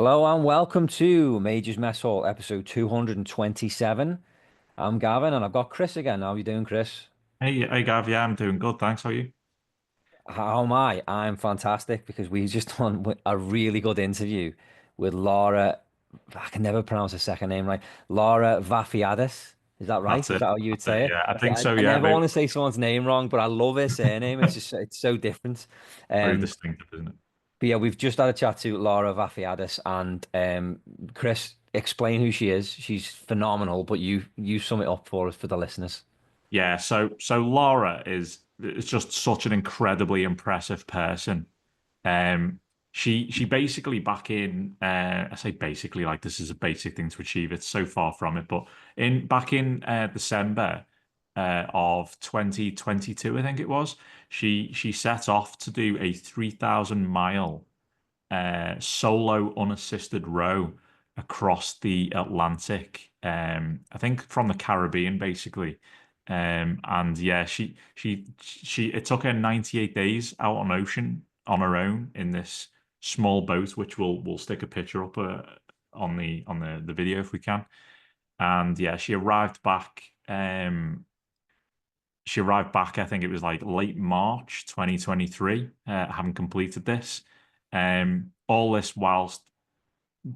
Hello and welcome to Major's Mess Hall, episode 227. I'm Gavin and I've got Chris again. How are you doing, Chris? Hey, Gav. Yeah, I'm doing good. Thanks. How are you? How am I? I'm fantastic because we just done a really good interview with Lara. I can never pronounce her second name right. Lara Vafiadis. Is that right? That's Is it. that how you would That's it. say it? Yeah, I think I, so. I Yeah, never maybe want to say someone's name wrong, but I love her surname. It's so different. very Um, distinctive, isn't it? But yeah, we've just had a chat to Lara Vafiadis and Chris, explain who she is. She's phenomenal, but you sum it up for us for the listeners. Yeah. So Laura is just such an incredibly impressive person. Um, she basically back in I say basically like this is a basic thing to achieve. It's so far from it, but in back in December of 2022, I think it was, she set off to do a 3,000 mile solo unassisted row across the Atlantic. I think from the Caribbean, basically. And yeah, she it took her 98 days out on ocean on her own in this small boat, which we'll stick a picture up on the video if we can. And yeah, she arrived back, I think it was like late March 2023, having completed this. All this whilst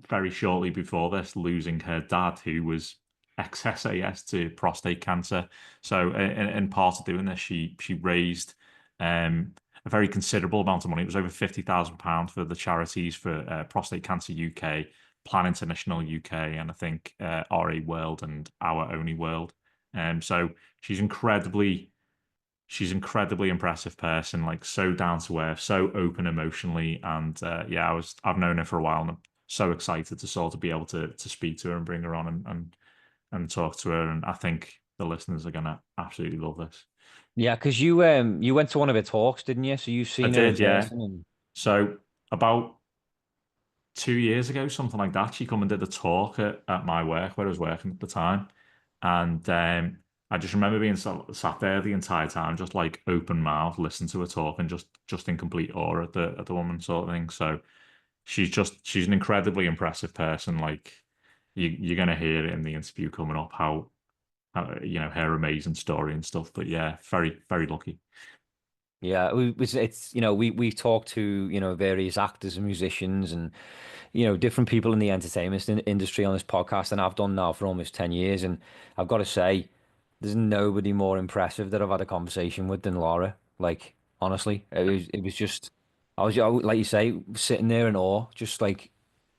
very shortly before this losing her dad, who was XSAS to prostate cancer. So, in part of doing this, she raised a very considerable amount of money. It was over £50,000 for the charities for Prostate Cancer UK, Plan International UK, and I think RA World and Our Only World. So she's incredibly impressive person, like so down to earth, so open emotionally, and yeah, I've known her for a while, and I'm so excited to sort of be able to speak to her and bring her on and talk to her, and I think the listeners are gonna absolutely love this. Yeah, because you went to one of her talks, didn't you? So you've I seen her in did, yeah. person and So about 2 years ago, something like that, she come and did a talk at my work where I was working at the time. And I just remember being sat there the entire time, just like open mouth, listening to her talk and just in complete awe at the woman sort of thing. So she's an incredibly impressive person. Like you're gonna hear it in the interview coming up how her amazing story and stuff. But yeah, very, very lucky. yeah, it's we talked to various actors and musicians and different people in the entertainment industry on this podcast, and I've done now for almost 10 years, and I've got to say, there's nobody more impressive that I've had a conversation with than Laura. Like, honestly, it was just, like you say, sitting there in awe, just like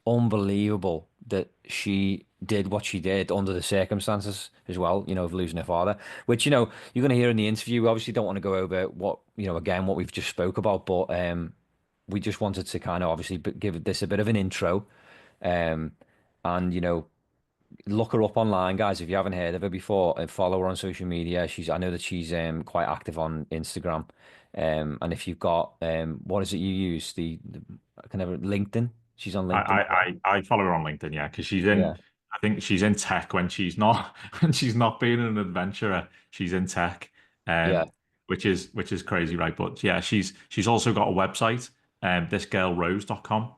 unbelievable that she did what she did under the circumstances as well, of losing her father, which, you're going to hear in the interview. We obviously don't want to go over what, again, what we've just spoke about, but we just wanted to kind of obviously give this a bit of an intro. Um, and look her up online, guys, if you haven't heard of her before, and follow her on social media. I know that she's quite active on Instagram. And if you've got what is it you use? The I can never LinkedIn. She's on I LinkedIn I as well. I follow her on LinkedIn, yeah, because Yeah, I think she's in tech when she's not when she's not being an adventurer. She's in tech, yeah. which is crazy, right? But yeah, she's also got a website, thisgirlrose.com,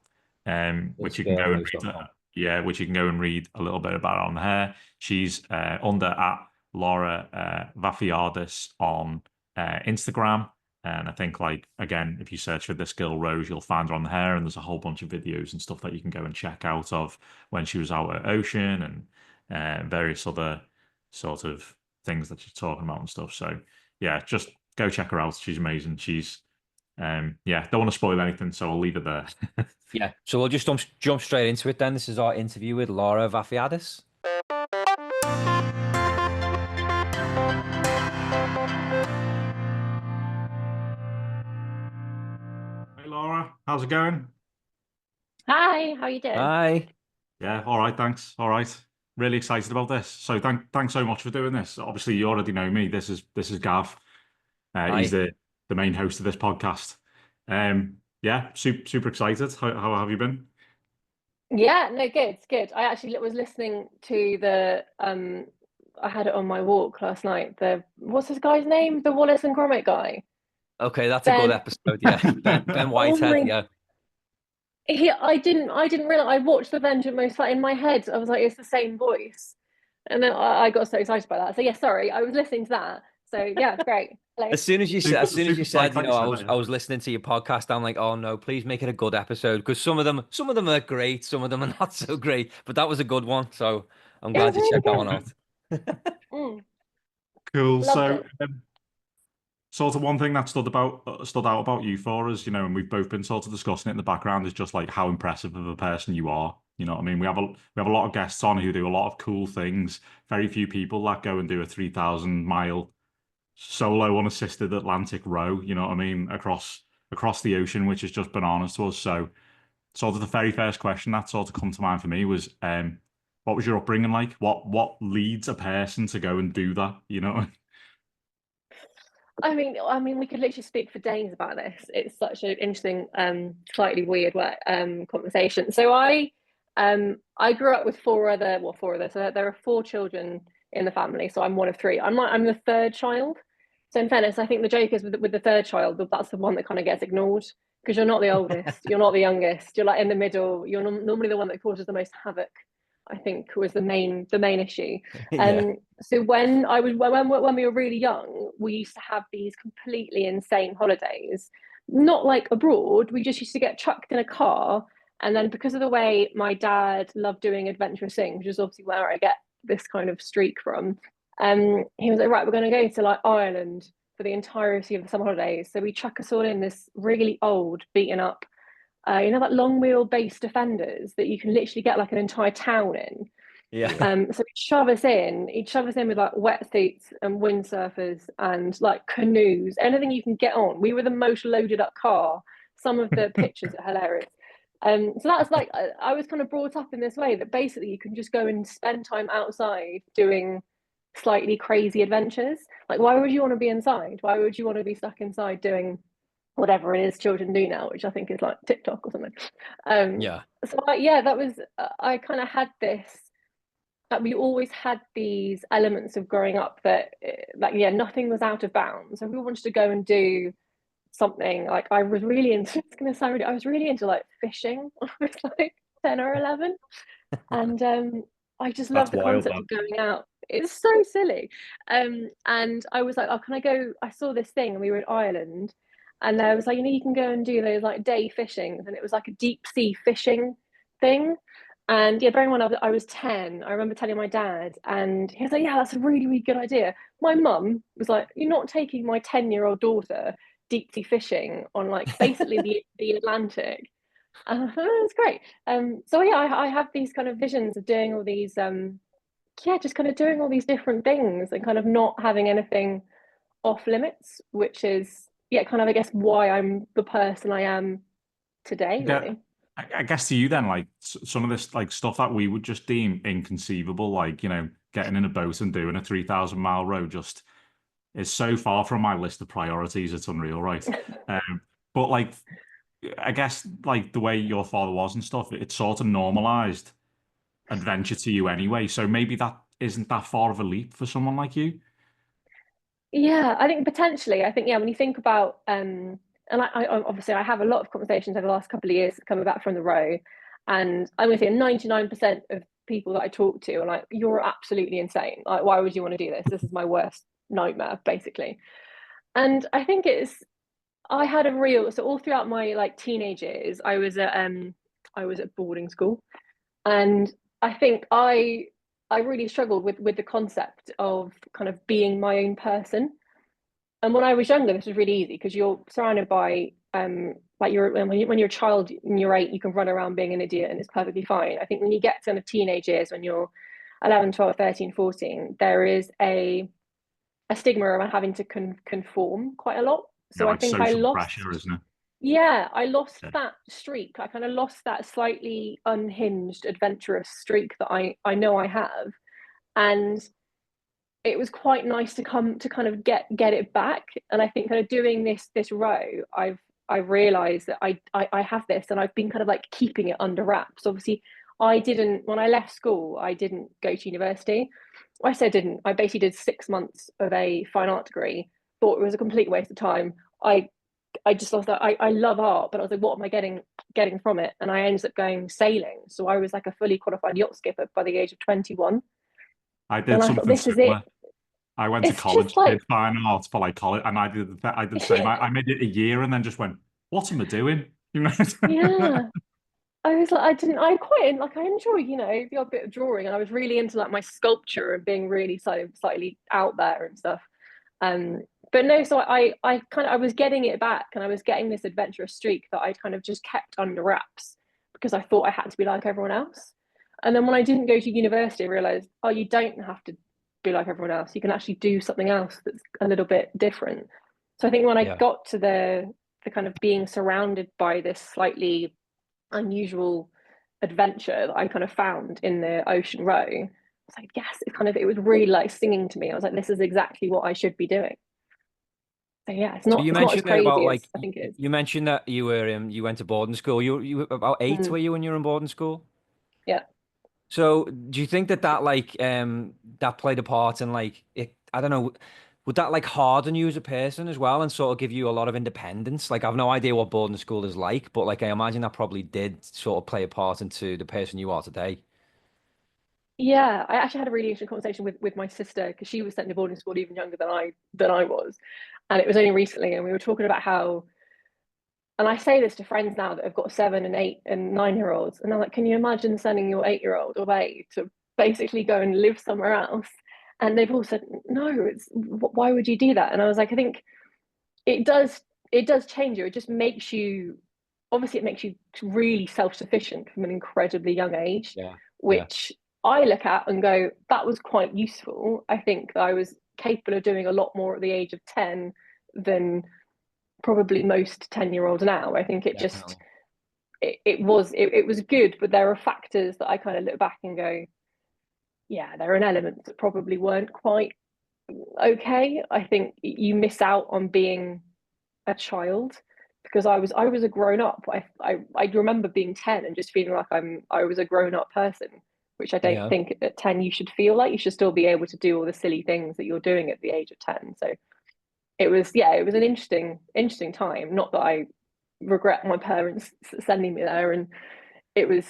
which This you can girl go and rose read. dot com. Yeah, which you can go and read a little bit about on her. She's under at Laura Vafiadis on Instagram. And I think, like, again, if you search for this girl Rose, you'll find her on there. And there's a whole bunch of videos and stuff that you can go and check out of when she was out at Ocean and various other sort of things that she's talking about and stuff. So, yeah, just go check her out. She's amazing. Yeah, don't want to spoil anything, so I'll leave it there. Yeah. So we'll just jump straight into it then. This is our interview with Laura Vafiadis. Hey, Laura, how's it going? Hi, how you doing? Hi. Yeah, all right, thanks. All right. Really excited about this. So thanks so much for doing this. Obviously, you already know me. This is Gav. He's Hi. the main host of this podcast. Yeah, super excited. How have you been? Yeah, no, good, good. I actually was listening to I had it on my walk last night. What's this guy's name? The Wallace and Gromit guy. Okay, that's a good Ben. episode. Yeah. Ben Oh Whitehead. my, Yeah. I didn't realize. I watched the Vengeance Most Fat in my head. I was like, it's the same voice, and then I got so excited by that. So yeah, sorry, I was listening to that. So yeah, great. Hello. As soon as you Super said, psyched that you said that. I was listening to your podcast. I'm like, oh no, please make it a good episode because some of them are great, some of them are not so great. But that was a good one, so I'm It was glad you really checked that good. one out. Cool. Loved So, it. sort of one thing that stood out about you for us, and we've both been sort of discussing it in the background, is just like how impressive of a person you are. You know what I mean? We have a lot of guests on who do a lot of cool things. Very few people that go and do a 3,000 mile solo unassisted Atlantic row. You know what I mean? Across the ocean, which is just bananas to us. So, sort of the very first question that sort of come to mind for me was, what was your upbringing like? What leads a person to go and do that? You know? I mean, we could literally speak for days about this. It's such an interesting, slightly weird conversation. So I grew up with four other. So there are four children in the family. So I'm one of three. I'm the third child. So in fairness, I think the joke is with the third child, that's the one that kind of gets ignored because you're not the oldest, you're not the youngest, you're like in the middle. You're normally the one that causes the most havoc. I think was the main issue. Yeah. So when we were really young, we used to have these completely insane holidays. Not like abroad. We just used to get chucked in a car, and then because of the way my dad loved doing adventurous things, which is obviously where I get this kind of streak from, he was like, right, we're going to go to like Ireland for the entirety of the summer holidays. So we chuck us all in this really old, beaten up that long wheelbase defenders that you can literally get like an entire town in. Yeah. So he'd shove us in with like wetsuits and windsurfers and like canoes, anything you can get on. We were the most loaded up car. Some of the pictures are hilarious. So that's like I was kind of brought up in this way that basically you can just go and spend time outside doing slightly crazy adventures. Like, why would you want to be inside? Why would you want to be stuck inside doing whatever it is children do now, which I think is like TikTok or something. Yeah. So yeah, that was I kind of had this. That we always had these elements of growing up that, like, yeah, nothing was out of bounds. So we wanted to go and do something. Like I was really into. It's gonna sound really. I was really into like fishing. I was like 10 or 11, and I just love That's the wild, concept man. of going out. It's so silly. And I was like, oh, can I go? I saw this thing, and we were in Ireland, and I was like, you can go and do those like day fishings, and it was like a deep sea fishing thing. And yeah, bearing in mind I was 10, I remember telling my dad, and he was like, yeah, that's a really, really good idea. My mum was like, you're not taking my 10-year-old daughter deep sea fishing on like basically the Atlantic. It's great. So yeah, I have these kind of visions of doing all these, yeah, just kind of doing all these different things and kind of not having anything off limits, which is yeah, kind of I guess why I'm the person I am today, Yeah, really. I guess to you then, like some of this like stuff that we would just deem inconceivable, like getting in a boat and doing a 3,000 mile road, just is so far from my list of priorities. It's unreal, right? But like, I guess like the way your father was and stuff, it sort of normalized adventure to you anyway. So maybe that isn't that far of a leap for someone like you. Yeah, I think potentially. I think yeah, when you think about and I obviously I have a lot of conversations over the last couple of years coming back from the row, and I'm going to say 99% of people that I talk to are like, "You're absolutely insane. Like, why would you want to do this? This is my worst nightmare, basically." And I think I had a real so all throughout my like teenage years, I was at boarding school, and I think I really struggled with the concept of kind of being my own person. And when I was younger, this was really easy because you're surrounded by like when you're a child and you're 8, you can run around being an idiot and it's perfectly fine. I think when you get to kind of teenage years, when you're 11, 12, 13, 14, there is a stigma around having to conform quite a lot. Yeah, So I like think I social pressure, lost, isn't it? yeah, I lost Yeah. that streak. I kind of lost that slightly unhinged, adventurous streak that I know I have. And it was quite nice to come to kind of get it back. And I think kind of doing this row, I've realized that I have this, and I've been kind of like keeping it under wraps. Obviously, I didn't when I left school, I didn't go to university. I said didn't. I basically did 6 months of a fine art degree. Thought it was a complete waste of time. I I just was like, I love art, but I was like, what am I getting from it? And I ended up going sailing. So I was like a fully qualified yacht skipper by the age of 21. I And did I thought, something this is it. similar. I went to It's just college, like, did fine arts for like college, and I did the same. I made it a year and then just went, what am I doing? You know? yeah. I was like, I quite like, I enjoy, the odd bit of drawing, and I was really into like my sculpture and being really slightly out there and stuff. Um, but no, so I was getting it back, and I was getting this adventurous streak that I kind of just kept under wraps because I thought I had to be like everyone else. And then when I didn't go to university, I realized, oh, you don't have to be like everyone else. You can actually do something else that's a little bit different. So I think when I Yeah. got to the kind of being surrounded by this slightly unusual adventure that I kind of found in the ocean row, I was like, yes, it was really like singing to me. I was like, this is exactly what I should be doing. So yeah, So you it's not as mentioned there about crazy as like I think it is. you mentioned that you went to boarding school. You were about 8, Mm, were you, when you were in boarding school? yeah. So do you think that like that played a part in like it? I don't know. Would that like harden you as a person as well and sort of give you a lot of independence? Like I've no idea what boarding school is like, but like I imagine that probably did sort of play a part into the person you are today. Yeah, I actually had a really interesting conversation with my sister because she was sent to boarding school even younger than I was. And it was only recently, and we were talking about how, and I say this to friends now that have got 7 and 8 and 9 year olds, and I'm like, can you imagine sending your 8 year old away to basically go and live somewhere else? And they've all said, no, why would you do that? And I was like, I think it does change you. It just makes you, obviously it makes you really self-sufficient from an incredibly young age, Yeah. Yeah. which I look at and go, that was quite useful. I think that I was capable of doing a lot more at the age of 10 than probably most 10-year-olds now. I think Definitely. it was good, but there are factors that I kind of look back and go, yeah, there are an elements that probably weren't quite okay. I think you miss out on being a child because I was a grown up. I remember being 10 and just feeling like I was a grown up person, which I don't Yeah. think at 10 you should feel like. You should still be able to do all the silly things that you're doing at the age of 10. So it was an interesting time. Not that I regret my parents sending me there, and it was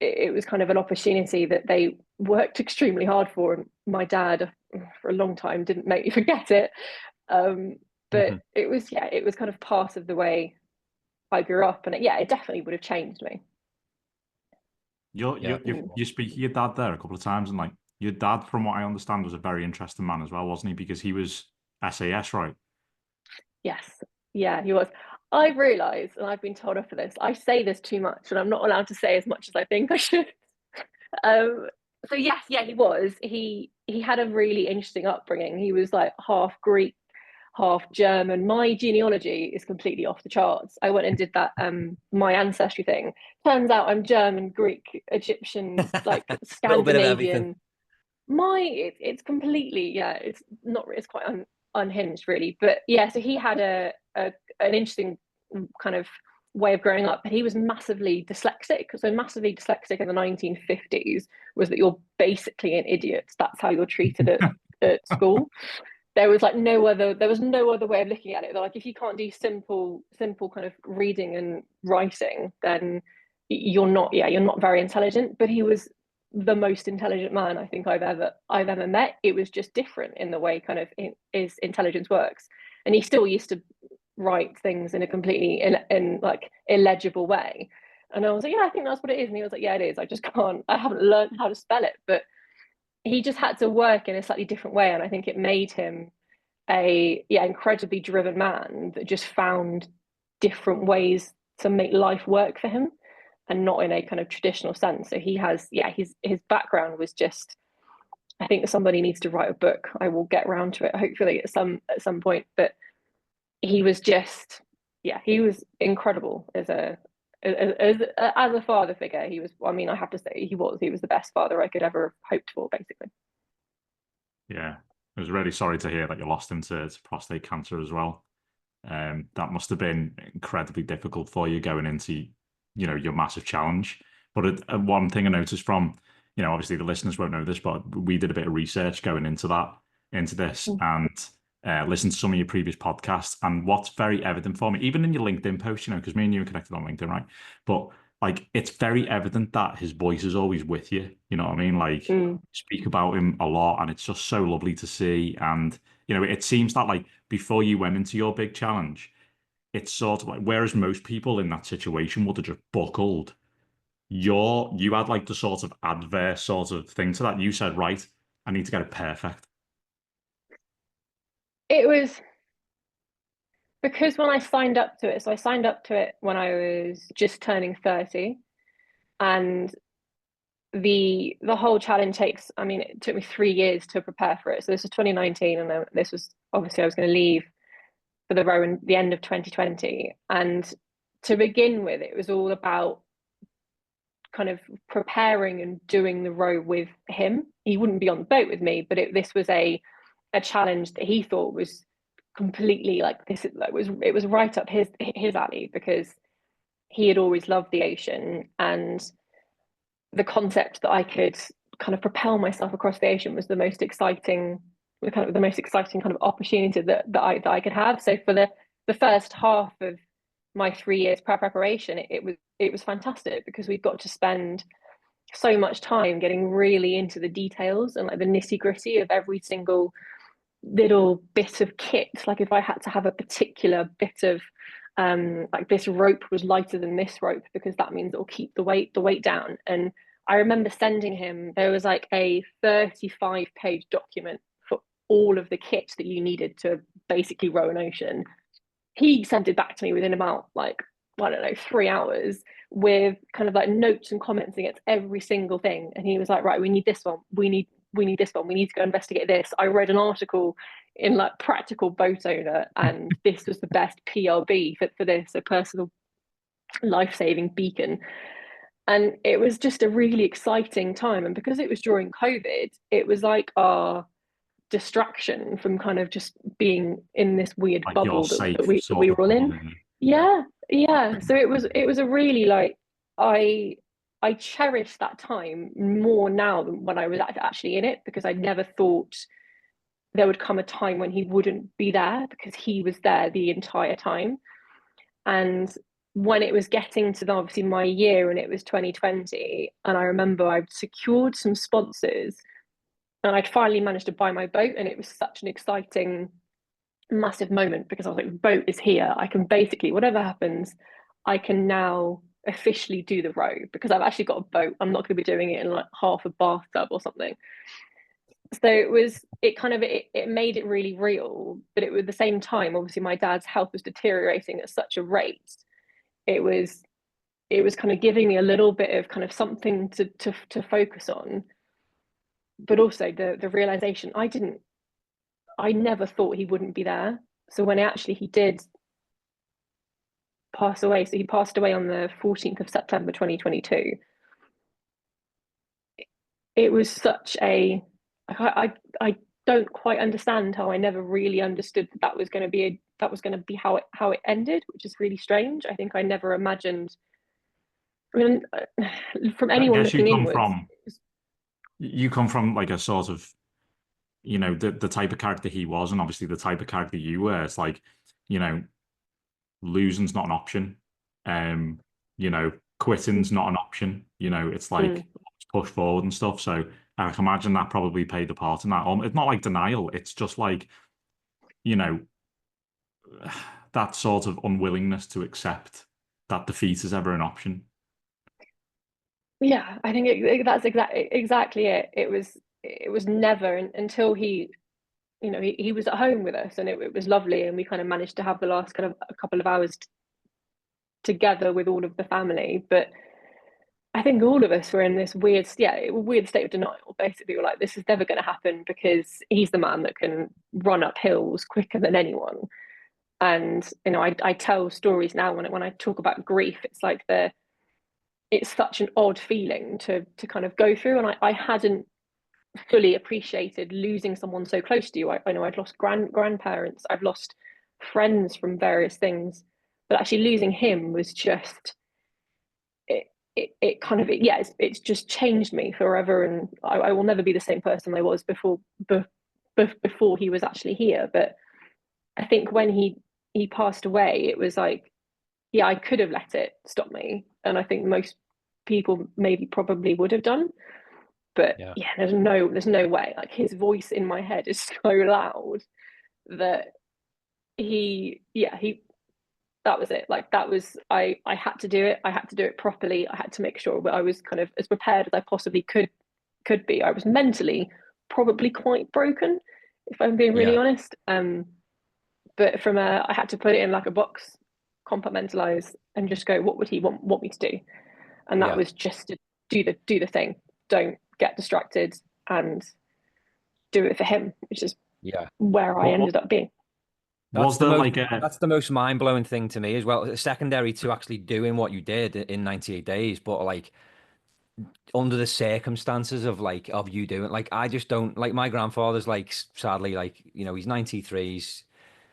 it was kind of an opportunity that they worked extremely hard for, and my dad for a long time didn't make me forget it. Um, but Hmm. it was kind of part of the way I grew up, and it definitely would have changed me. Yeah. You speak of your dad there a couple of times, and like your dad, from what I understand, was a very interesting man as well, wasn't he? Because he was SAS, right? Yes, yeah, he was. I've realised, and I've been told off for this. I say this too much, and I'm not allowed to say as much as I think I should. Um, so yes, yeah, he was. He had a really interesting upbringing. He was like half Greek, half German. My genealogy is completely off the charts. I went and did that my ancestry thing. Turns out I'm German, Greek, Egyptian, like Little bit of everything. Scandinavian. It's completely, yeah, it's not, it's quite unhinged really. But yeah, so he had an interesting kind of way of growing up, but he was massively dyslexic. So massively dyslexic in the 1950s was that you're basically an idiot. That's how you're treated at school. There was no other way of looking at it. They're like, if you can't do simple kind of reading and writing, then you're not very intelligent. But he was the most intelligent man I think I've ever met. It was just different in the way kind of his intelligence works. And he still used to write things in a completely in like illegible way. And I was like, yeah, I think that's what it is. And he was like, yeah, it is. I haven't learned how to spell it. But he just had to work in a slightly different way. And I think it made him incredibly driven man that just found different ways to make life work for him and not in a kind of traditional sense. So he has, his background was just, I think somebody needs to write a book. I will get around to it hopefully at some point. But he was just, he was incredible as a father figure. He was, I mean, I have to say he was the best father I could ever have hoped for, basically. Yeah, I was really sorry to hear that you lost him to prostate cancer as well. That must have been incredibly difficult for you going into, your massive challenge. But one thing I noticed from, obviously the listeners won't know this, but we did a bit of research going into this, and listened to some of your previous podcasts, and what's very evident for me, even in your LinkedIn post, because me and you are connected on LinkedIn, right? But like, it's very evident that his voice is always with you. You know what I mean? Like, speak about him a lot, and it's just so lovely to see. And it seems that like before you went into your big challenge, it's sort of like, whereas most people in that situation would have just buckled, you had like the sort of adverse sort of thing to that. You said, right, I need to get it perfect. It was because when I signed up to it, so I signed up to it when I was just turning 30, and the whole challenge takes, I mean, it took me 3 years to prepare for it. So this was 2019, and then this was obviously I was going to leave for the row in the end of 2020. And to begin with, it was all about kind of preparing and doing the row with him. He wouldn't be on the boat with me, but this was a challenge that he thought was completely like this. It was right up his alley, because he had always loved the ocean, and the concept that I could kind of propel myself across the ocean was the most exciting kind of opportunity that I could have. So for the first half of my 3 years preparation, it was fantastic, because we got to spend so much time getting really into the details and like the nitty-gritty of every single little bit of kit. Like if I had to have a particular bit of like this rope was lighter than this rope, because that means it'll keep the weight down. And I remember sending him, there was like a 35-page document for all of the kit that you needed to basically row an ocean. He sent it back to me within about like, I don't know, 3 hours, with kind of like notes and comments against every single thing. And he was like, right, we need this one, we need this one, we need to go investigate this. I read an article in like Practical Boat Owner, and this was the best PLB for this, a personal life-saving beacon. And it was just a really exciting time. And because it was during COVID, it was like our distraction from kind of just being in this weird Like bubble that we of were all in. bubble, Yeah. So it was a really like, I cherish that time more now than when I was actually in it, because I never thought there would come a time when he wouldn't be there, because he was there the entire time. And when it was getting to obviously my year, and it was 2020, and I remember I'd secured some sponsors, and I'd finally managed to buy my boat, and it was such an exciting, massive moment, because I was like, the boat is here. I can basically, whatever happens, I can now officially do the row, because I've actually got a boat. I'm not going to be doing it in like half a bathtub or something. So it made it really real, but it was at the same time, obviously my dad's health was deteriorating at such a rate. It was kind of giving me a little bit of kind of something to focus on, but also the realization I never thought he wouldn't be there. So when actually he did pass away, so he passed away on the 14th of September 2022. It was such a I don't quite understand how I never really understood that was going to be how it ended, which is really strange. I think I never imagined. I mean, from I anyone guess looking inwards, you come from like a sort of, the type of character he was, and obviously the type of character you were. It's like, you know, losing's not an option. Quitting's not an option. It's like push forward and stuff. So I can imagine that probably played a part in that. It's not like denial. It's just like, you know, that sort of unwillingness to accept that defeat is ever an option. Yeah, I think that's exactly it. It was never until he was at home with us, and it was lovely, and we kind of managed to have the last kind of a couple of hours together with all of the family. But I think all of us were in this weird state of denial. Basically, we're like, this is never going to happen, because he's the man that can run up hills quicker than anyone. And I tell stories now when I talk about grief. It's like it's such an odd feeling to kind of go through, and I hadn't fully appreciated losing someone so close to you. I know I'd lost grandparents, I've lost friends from various things, but actually losing him was just it's just changed me forever, and I will never be the same person I was before he was actually here. But I think when he passed away, it was like, yeah, I could have let it stop me, and I think most people maybe probably would have done. But Yeah. yeah, there's no way. Like his voice in my head is so loud that he that was it. Like that was I had to do it. I had to do it properly. I had to make sure that I was kind of as prepared as I possibly could be. I was mentally probably quite broken, if I'm being really Yeah. honest. But I had to put it in like a box, compartmentalize, and just go, what would he want me to do? And that Yeah. was just to do the thing. Don't get distracted and do it for him, which is Yeah. where I ended up being. That's Was the there most like a that's the most mind-blowing thing to me as well. Secondary to actually doing what you did in 98 days, but like under the circumstances of like of you doing like I just don't like my grandfather's like sadly like he's 93, he's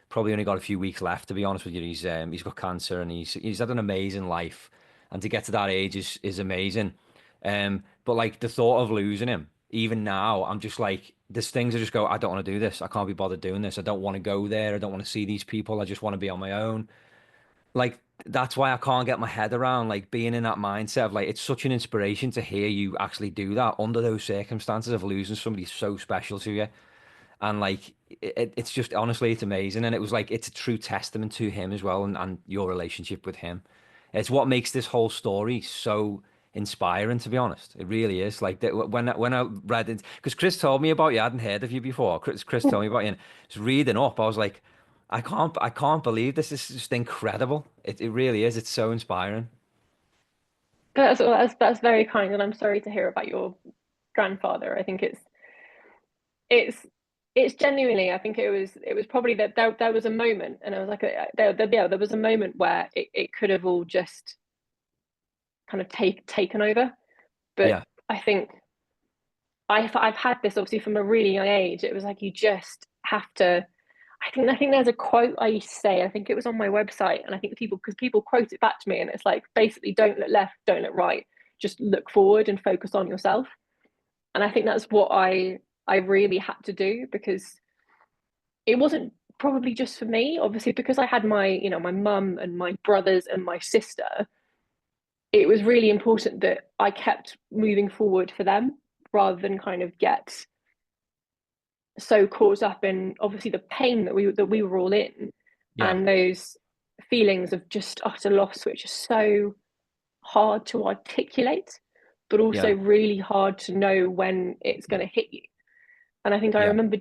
probably only got a few weeks left to be honest with you. He's got cancer and he's had an amazing life, and to get to that age is amazing. But like the thought of losing him, even now, I'm just like there's things I just go, I don't want to do this. I can't be bothered doing this. I don't want to go there. I don't want to see these people. I just want to be on my own. Like that's why I can't get my head around like being in that mindset of like it's such an inspiration to hear you actually do that under those circumstances of losing somebody so special to you. And like it's just honestly it's amazing, and it was like it's a true testament to him as well, and your relationship with him. It's what makes this whole story so inspiring, to be honest. It really is. Like when I read it, because Chris told me about you, I hadn't heard of you before. Chris told me about you, and just reading up, I was like, I can't believe this. This is just incredible. It really is. It's so inspiring. That's very kind, and I'm sorry to hear about your grandfather. I think it's it's genuinely. I think it was probably that there was a moment, and I was like, there was a moment where it could have all just kind of taken over. But Yeah, I think I've had this obviously from a really young age. It was like you just have to. I think there's a quote I used to say. I think it was on my website, and I think because people quote it back to me, and it's like basically don't look left, don't look right, just look forward and focus on yourself. And I think that's what I really had to do, because it wasn't probably just for me, obviously, because I had my mum and my brothers and my sister. It was really important that I kept moving forward for them, rather than kind of get so caught up in obviously the pain that we were all in, yeah, and those feelings of just utter loss, which are so hard to articulate, but also yeah, really hard to know when it's going to hit you. And I think I yeah, remember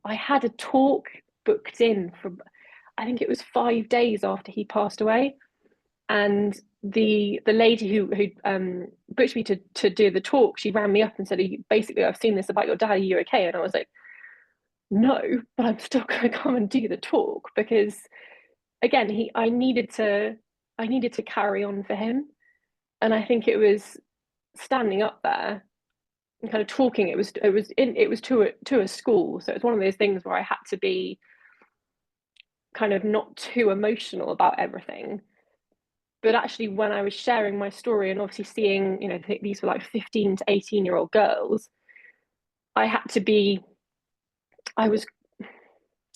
I had a talk booked in for, I think it was 5 days after he passed away. And the lady who booked me to do the talk, she rang me up and said, basically, I've seen this about your dad. Are you okay? And I was like, no, but I'm still going to come and do the talk, because again, I needed to carry on for him. And I think it was standing up there and kind of talking. It was to a school, so it's one of those things where I had to be kind of not too emotional about everything. But actually, when I was sharing my story and obviously seeing, these were like 15 to 18-year-old girls, I had to be. I was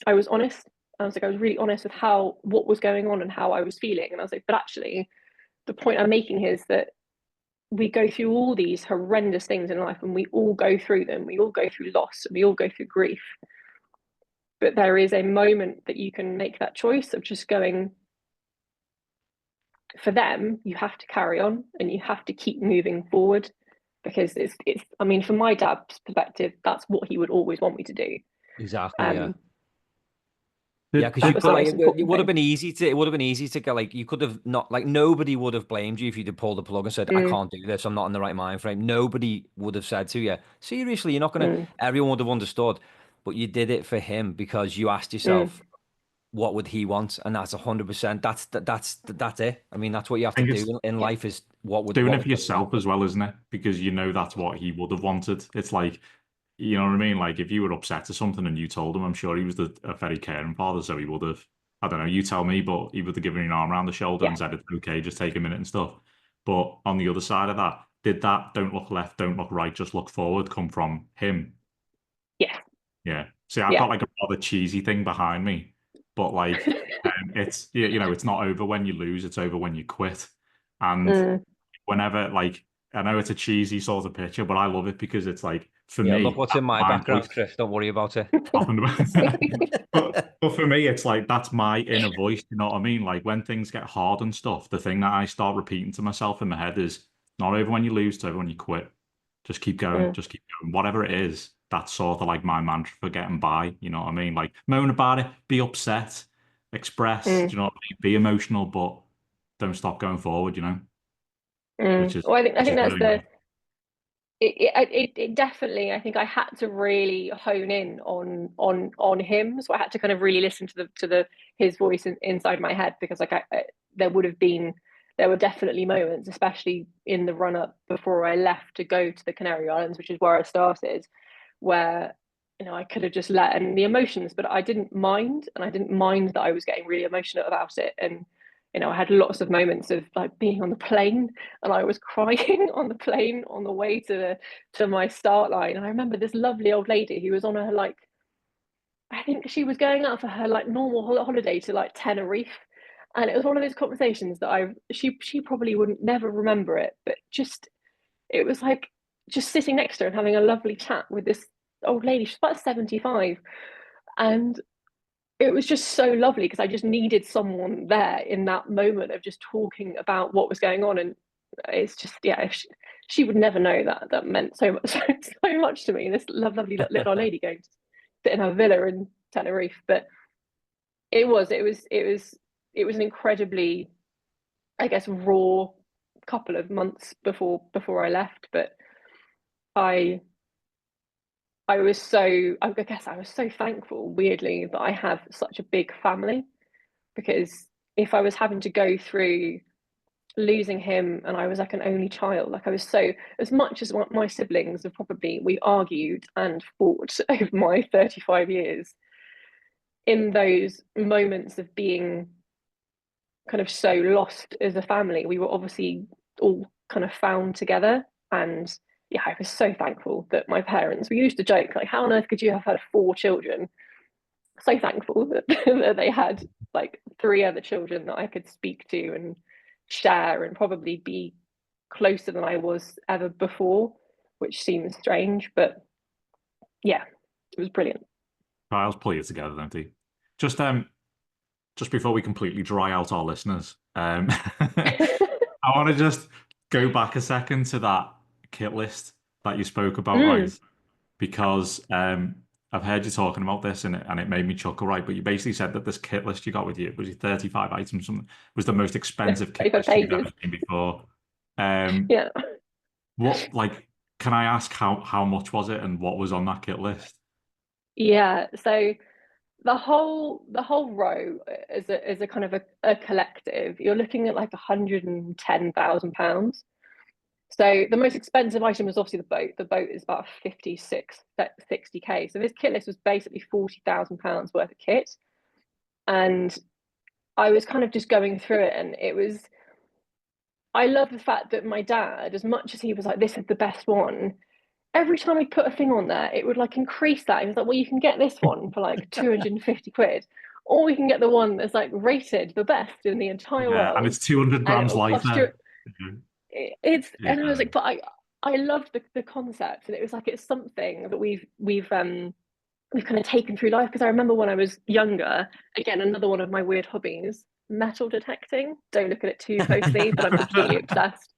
I was honest. I was really honest with what was going on and how I was feeling. And I was like, but actually, the point I'm making here is that we go through all these horrendous things in life, and we all go through them. We all go through loss, and we all go through grief. But there is a moment that you can make that choice of just going, for them, you have to carry on and you have to keep moving forward, because it's I mean, from my dad's perspective, that's what he would always want me to do. exactly. Yeah. Um, Yeah, did because that you was could the like most it important would have thing. been easy to go like you could have not like nobody would have blamed you if you'd have pulled the plug and said I Mm, can't do this, I'm not in the right mind frame. Nobody would have said to you seriously you're not gonna. mm, Everyone would have understood, but you did it for him because you asked mm. yourself what would he want, and that's 100%. That's it. I mean that's what you have I to think do it's in Yeah, life is doing what it would for yourself as well, isn't it? Because you know that's what he would have wanted. It's like, you know what I mean? Like if you were upset or something and you told him, I'm sure he was a very caring father, so he would have, I don't know, you tell me, but he would have given you an arm around the shoulder yeah, and said, it's okay, just take a minute and stuff. But on the other side of that, did that don't look left, don't look right, just look forward come from him? yeah, Yeah. See, I've yeah. got like a rather cheesy thing behind me, but like it's it's not over when you lose, it's over when you quit. And Mm. whenever like I know it's a cheesy sort of picture, but I love it because it's like for Yeah, look me, what's in my my voice background, Chris. Don't worry about it. talking about but for me it's like that's my inner voice, you know what I mean? Like when things get hard and stuff, the thing that I start repeating to myself in my head is not over when you lose, it's over when you quit. Just keep going, Mm. just keep going. Whatever it is, that's sort of like my mantra for getting by, you know what I mean? Like moan about it, be upset, express, do Mm. you know what I mean? Be emotional, but don't stop going forward, which Mm. is Well, I think that's really nice. it definitely, I think I had to really hone in on him, so I had to kind of really listen to the his voice inside my head, because like there there were definitely moments, especially in the run up before I left to go to the Canary Islands, which is where I started, where I could have just let in the emotions, but I didn't mind, and I didn't mind that I was getting really emotional about it. And I had lots of moments of like being on the plane, and I was crying on the plane on the way to my start line. And I remember this lovely old lady who was on her like, I think she was going out for her like normal holiday to like Tenerife, and it was one of those conversations that she probably wouldn't never remember it, but just it was like just sitting next to her and having a lovely chat with this old lady. She's about 75, and it was just so lovely because I just needed someone there in that moment of just talking about what was going on. And it's just, yeah, she would never know that meant so much so much to me. This lovely little old lady going to sit in her villa in Tenerife. But it was an incredibly, I guess, raw couple of months before I left. But I I guess I was so thankful, weirdly, that I have such a big family, because if I was having to go through losing him and I was like an only child, like I was so, as much as my siblings have probably, we argued and fought over my 35 years, in those moments of being kind of so lost as a family, we were obviously all kind of found together. And yeah, I was so thankful that my parents, we used to joke, like, how on earth could you have had 4 children? So thankful that, that they had like 3 other children that I could speak to and share and probably be closer than I was ever before, which seems strange, but yeah, it was brilliant. Trials pull you together, don't they? Just just before we completely dry out our listeners, I want to just go back a second to that kit list that you spoke about, Mm, right? Because I've heard you talking about this and it made me chuckle, right? But you basically said that this kit list you got with you, was it 35 items, something, was the most yeah, expensive kit 35 list you've ever pages. seen before. Um, Yeah. what like can I ask how much was it and what was on that kit list? Yeah. So the whole row is a kind of a collective. You're looking at like £110,000. So the most expensive item was obviously the boat. The boat is about 60k. So this kit list was basically £40,000 worth of kit. And I was kind of just going through it, and I love the fact that my dad, as much as he was like, this is the best one, every time I put a thing on there, it would like increase that. He was like, well, you can get this one for like 250 quid, or we can get the one that's like rated the best in the entire Yeah, and world, it's 200 and grams it'll cost you. lighter. And I was Yeah. like, but I loved the concept, and it was like it's something that we've kind of taken through life. Because I remember when I was younger, again, another one of my weird hobbies, metal detecting. Don't look at it too closely, but I'm completely obsessed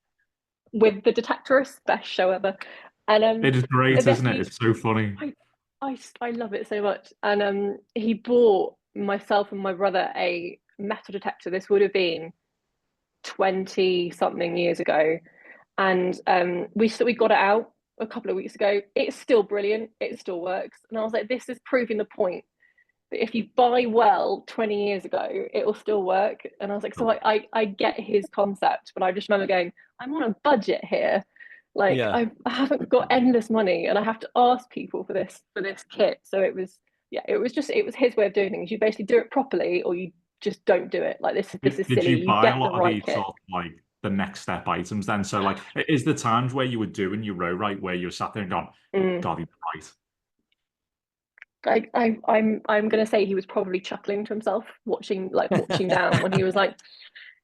with the Detectorist, best show ever. And It is great, isn't it? basically, It's so funny. I love it so much. And he bought myself and my brother a metal detector. This would have been 20 something years ago, and we got it out a couple of weeks ago. It's still brilliant. It still works. And I was like, this is proving the point that if you buy well 20 years ago, it will still work. And I was like, so I get his concept, but I just remember going, I'm on a budget here. Like Yeah. I haven't got endless money, and I have to ask people for this kit. So it was, yeah, it was his way of doing things. You basically do it properly, or you just don't do it. Like this is Did silly. you You buy a get the lot of right these kit. sort of like the next step items then? So like is the times where you were doing your row right where you sat there and gone, Mm. God, he's right. I'm gonna say he was probably chuckling to himself, watching down when he was like,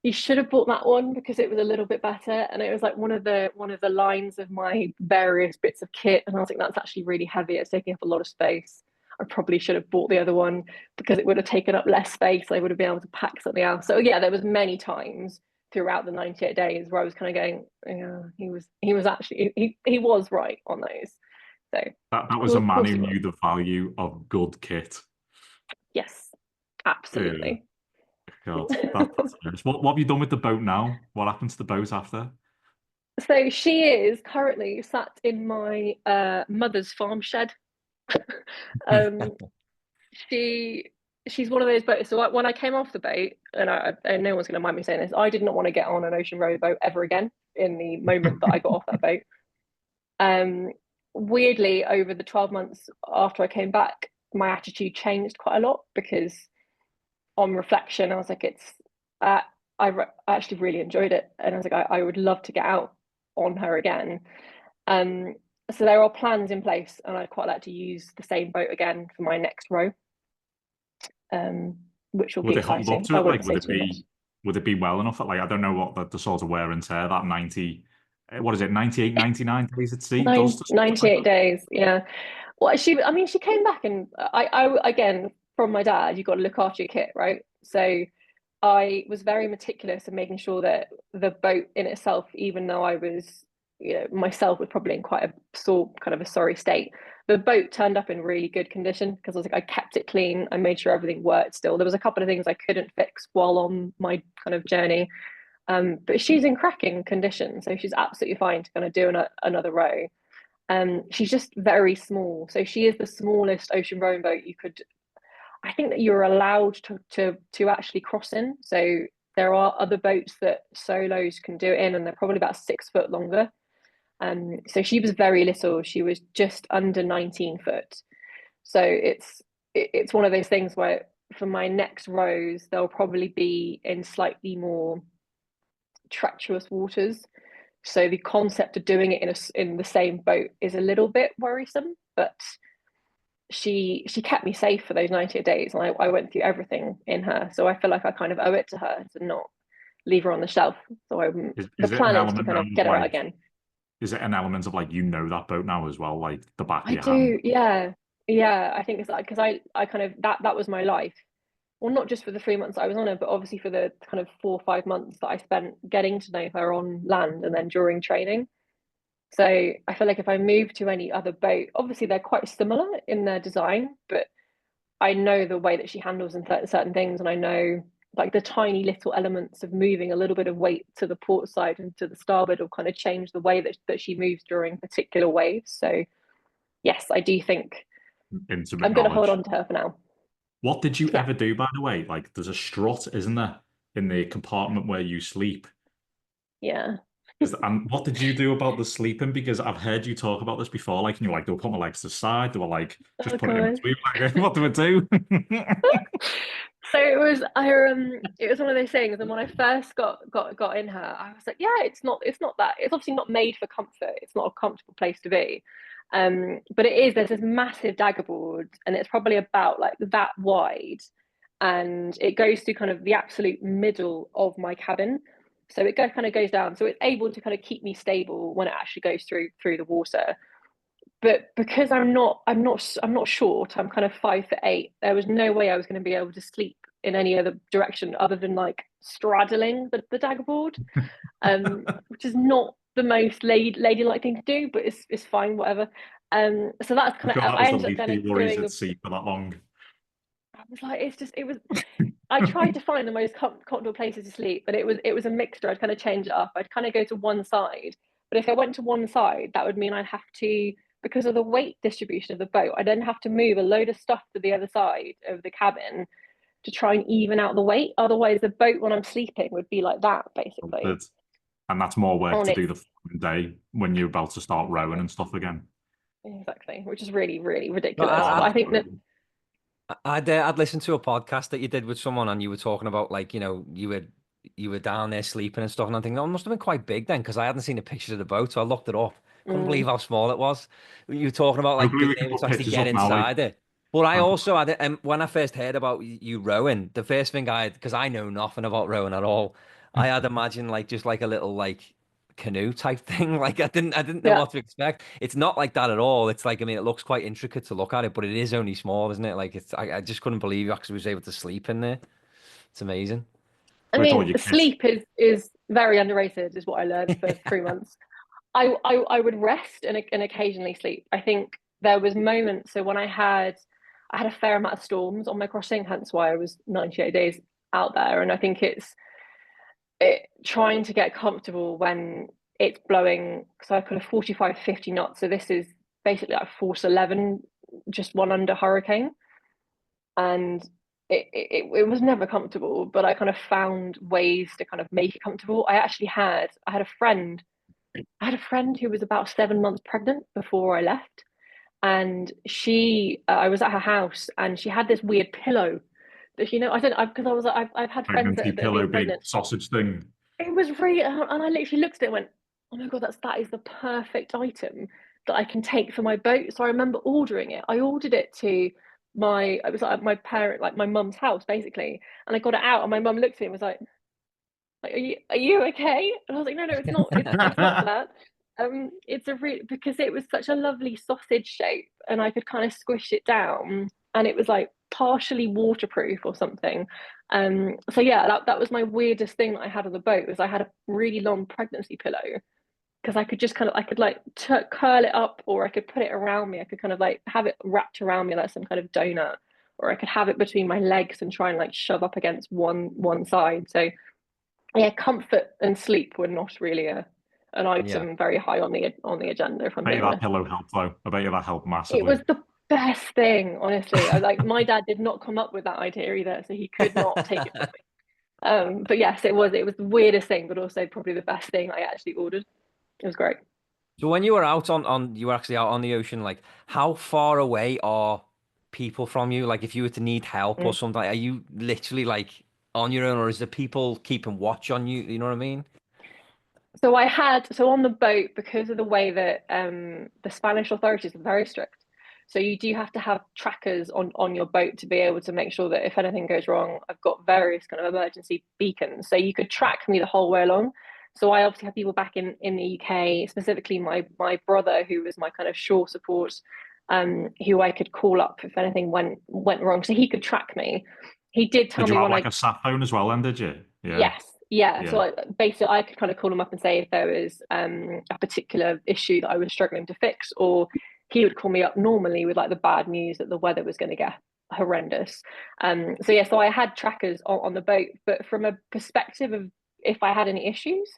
"You should have bought that one because it was a little bit better." And it was like one of the lines of my various bits of kit, and I was like, "That's actually really heavy. It's taking up a lot of space. I probably should have bought the other one because it would have taken up less space. I would have been able to pack something else." So yeah, there was many times throughout the 98 days where I was kind of going, "Yeah, he was actually he was right on those." So That was a of man course who he knew was. the value of good kit. Yes, Yeah, absolutely. God, that's hilarious. What have you done with the boat now? What happened to the boat after? So she is currently sat in my mother's farm shed. um, she she's one of those boats. So when I came off the boat, and no one's going to mind me saying this, I did not want to get on an ocean row boat ever again. In the moment that I got off that boat, um, weirdly, over the 12 months after I came back, my attitude changed quite a lot because, on reflection, I was like, uh, I actually really enjoyed it, and I was like, I would love to get out on her again. Um, so there are plans in place, and I'd quite like to use the same boat again for my next row, um, which will be Would it hold up exciting. to I it? won't Like, say too much. would it be well enough? Like, I don't know what the sort of wear and tear that 90, what is it, 98, 99 days at sea does Nine, to something like 98 days, yeah. Well, I mean, she came back, and again, from my dad, you've got to look after your kit, right? So I was very meticulous in making sure that the boat in itself, even though I was, myself was probably in quite a sore, kind of a sorry state, the boat turned up in really good condition because I was like, I kept it clean. I made sure everything worked still. There was a couple of things I couldn't fix while on my kind of journey. But she's in cracking condition, so she's absolutely fine to kind of do another row. She's just very small, so she is the smallest ocean rowing boat you could. I think that you're allowed to actually cross in. So there are other boats that solos can do it in, and they're probably about 6 foot longer. So she was very little. She was just under 19 foot. So it's one of those things where for my next rows they'll probably be in slightly more treacherous waters. So the concept of doing it in the same boat is a little bit worrisome, but she kept me safe for those 90 days, and I went through everything in her. So I feel like I kind of owe it to her to not leave her on the shelf. So the Is it an plan is to element kind now of of get her out like, again. is it an element of like, that boat now as well, like the back of I your hand? do, yeah. Yeah, I think it's like because I kind of that was my life. Well, not just for the 3 months I was on her, but obviously for the kind of 4 or 5 months that I spent getting to know her on land and then during training. So I feel like if I move to any other boat, obviously they're quite similar in their design, but I know the way that she handles and certain things, and I know like the tiny little elements of moving a little bit of weight to the port side and to the starboard will kind of change the way that she moves during particular waves. So yes, I do think Intimate I'm going to hold knowledge. on to her for now. What did you Yeah, ever do, by the way? Like, there's a strut, isn't there, in the compartment where you sleep? yeah. And what did you do about the sleeping? Because I've heard you talk about this before. Like, and you're like, do I put my legs to the side? Do I like just Oh put it in god. between? Like, what do I do? So it was one of those things, and when I first got in her, I was like, yeah, it's not that, it's obviously not made for comfort. It's not a comfortable place to be. But it is, there's this massive dagger board, and it's probably about like that wide, and it goes to kind of the absolute middle of my cabin. So kind of goes down. So it's able to kind of keep me stable when it actually goes through the water. But because I'm not short. I'm kind of 5'8". There was no way I was going to be able to sleep in any other direction other than like straddling the dagger board, which is not the most ladylike thing to do, but it's fine, whatever. So that's I'm kind of sure that I was the ended up least of kind your of worries doing. at sea for that long. I was like, it was. I tried to find the most comfortable places to sleep, but it was a mixture. I'd kind of change it up. I'd kind of go to one side, but if I went to one side, that would mean I'd have to, because of the weight distribution of the boat, I then have to move a load of stuff to the other side of the cabin to try and even out the weight. Otherwise, the boat when I'm sleeping would be like that, basically. And that's more work On to do its the following day when you're about to start rowing and stuff again. exactly, which is really, really No, ridiculous. Oh, But I that's think that brilliant. I'd listened to a podcast that you did with someone, and you were talking about like you were down there sleeping and stuff, and I'm thinking, oh, it must have been quite big then, because I hadn't seen a picture of the boat, so I looked it up. Couldn't believe mm, how small it was. You were talking about like Hopefully being we can able put to actually pictures get up now. Like, inside it. But I also had it, when I first heard about you rowing, the first thing because I know nothing about rowing at all, I had imagined like just like a little like canoe type thing. Like I didn't know Yeah. what to expect. It's not like that at all. It's like, I mean, it looks quite intricate to look at it, but it is only small, isn't it? Like I just couldn't believe you actually was able to sleep in there. It's amazing. I With all mean, your kids. sleep is very underrated, is what I learned for 3 months. I would rest and occasionally sleep. I think there was moments. So when I had a fair amount of storms on my crossing, hence why I was 98 days out there. And I think trying to get comfortable when it's blowing. So I kind of 45, 50 knots. So this is basically like force 11, just one under hurricane, and it was never comfortable. But I kind of found ways to kind of make it comfortable. I had a friend who was about 7 months pregnant before I left, and I was at her house, and she had this weird pillow that, I don't, because I was like, I've had friends Pregnancy that have pillow, been big pregnant. sausage thing. It was really, and I literally looked at it and went, oh my God, that is the perfect item that I can take for my boat. So I remember ordering it. I ordered it to it was like my parent, like my mum's house, basically. And I got it out, and my mum looked at me and was like, are you okay? And I was like, no, it's not, it's not that. It's because it was such a lovely sausage shape, and I could kind of squish it down, and it was like partially waterproof or something. So yeah, that was my weirdest thing that I had on the boat, was I had a really long pregnancy pillow, because I could just I could like curl it up, or I could put it around me. I could kind of like have it wrapped around me like some kind of donut, or I could have it between my legs and try and like shove up against one side. So yeah, comfort and sleep were not really an Yeah. item very high on the agenda, if I'm I bet being you that honest. pillow helped though. I bet you that helped It massively. was the best thing, honestly. I like my dad did not come up with that idea either, so he could not take it from me. But yes, it was the weirdest thing, but also probably the best thing I actually ordered. It was great. So when you were out you were actually out on the ocean, like how far away are people from you? Like if you were to need help or Mm. something, are you literally like on your own, or is there people keeping watch on you? You know what I mean? So on the boat, because of the way that the Spanish authorities are very strict, so you do have to have trackers on your boat to be able to make sure that if anything goes wrong, I've got various kind of emergency beacons, so you could track me the whole way along. So I obviously have people back in the UK, specifically my brother, who was my kind of shore support, who I could call up if anything went wrong, so he could track me. He did tell Did you me have when like I a sat phone as well then, did you? Yeah. Yes, yeah. Yeah. So basically, I could kind of call him up and say if there was a particular issue that I was struggling to fix, or he would call me up normally with like the bad news that the weather was going to get horrendous. So yeah, so I had trackers on the boat, but from a perspective of if I had any issues,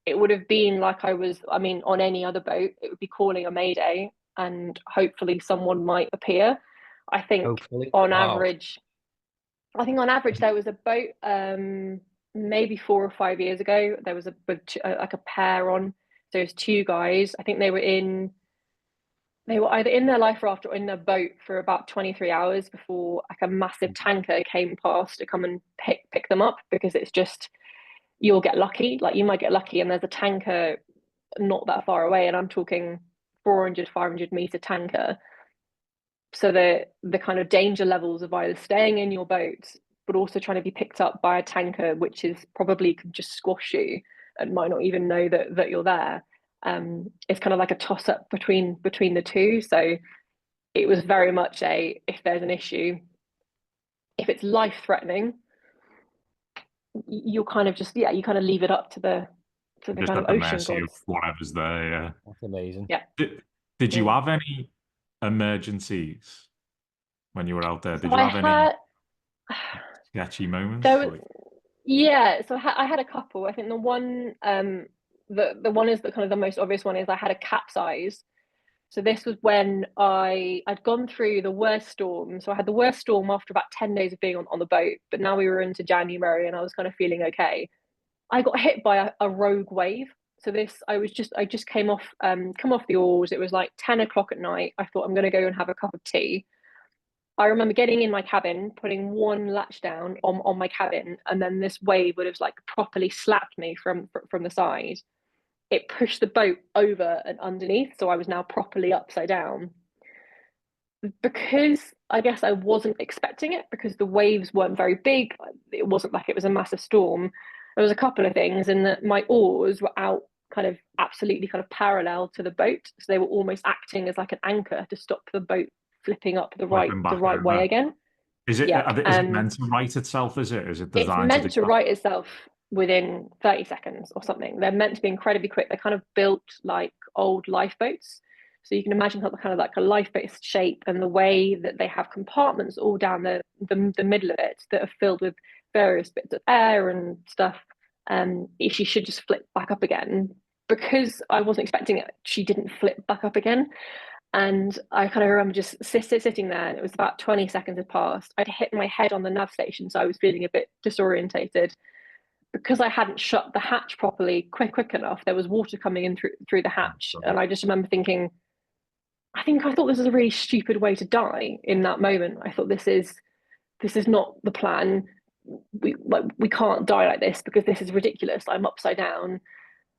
it would have been like I mean, on any other boat, it would be calling a mayday, and hopefully someone might appear. I think Hopefully. on Wow. average, I think on average there was a boat, maybe 4 or 5 years ago. There was like a pair on. So it was two guys. I think they were either in their life raft or in their boat for about 23 hours before like a massive tanker came past to come and pick them up, because it's just, you'll get lucky. Like you might get lucky and there's a tanker not that far away, and I'm talking 400, 500 meter tanker. So the kind of danger levels of either staying in your boat but also trying to be picked up by a tanker, which is probably could just squash you and might not even know that you're there. It's kind of like a toss up between the two. So it was very much if there's an issue, if it's life threatening, you'll kind of you kind of leave it up to the Just kind of at the ocean mercy of gods. whatever's there, yeah. That's amazing. Yeah. Did you Mm. have any emergencies when you were out there? So Did you I have any had sketchy moments? there was Yeah, so I had a couple. I think the one, the one is the kind of the most obvious one, is I had a capsize. So this was when I'd gone through the worst storm. So I had the worst storm after about 10 days of being on the boat, but now we were into January and I was kind of feeling okay. I got hit by a rogue wave. So I just come off the oars. It was like 10 o'clock at night. I thought I'm going to go and have a cup of tea. I remember getting in my cabin, putting one latch down on my cabin, and then this wave would have like properly slapped me from the side. It pushed the boat over and underneath, so I was now properly upside down. because I guess I wasn't expecting it, because the waves weren't very big. It wasn't like it was a massive storm. There was a couple of things, and that my oars were out kind of absolutely kind of parallel to the boat, so they were almost acting as like an anchor to stop the boat flipping up Flipping the back right way over. again. Is it Yep. is it meant to right itself? Is it It's designed to do meant to that? right itself within 30 seconds or something. They're meant to be incredibly quick. They're kind of built like old lifeboats. So you can imagine kind of like a lifeboat shape, and the way that they have compartments all down the middle of it that are filled with various bits of air and stuff. She should just flip back up again. Because I wasn't expecting it, she didn't flip back up again. And I kind of remember just sitting there, and it was about 20 seconds had passed. I'd hit my head on the nav station, so I was feeling a bit disorientated. Because I hadn't shut the hatch properly quick enough, there was water coming in through the hatch. And I just remember thinking, I thought this was a really stupid way to die in that moment. I thought this is not the plan. We can't die like this, because this is ridiculous. I'm upside down,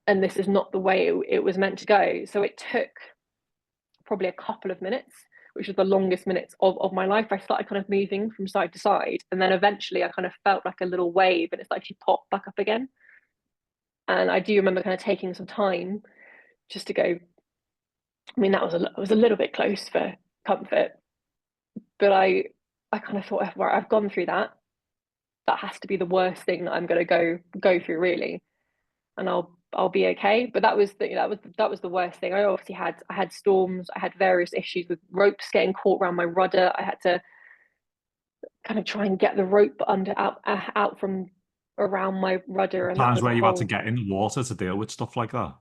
and this is not the way it was meant to go. So it took probably a couple of minutes, which was the longest minutes of my life. I started kind of moving from side to side, and then eventually I kind of felt like a little wave, and it's like she popped back up again. And I do remember kind of taking some time just to go. I mean, that was a little bit close for comfort, but I kind of thought, well, I've gone through that. That has to be the worst thing that I'm going to go through, really, and I'll be okay. But that was that was the worst thing. I had storms. I had various issues with ropes getting caught around my rudder. I had to kind of try and get the rope out from around my rudder, and that Times was a where you had to whole, get in the water to deal with stuff like that.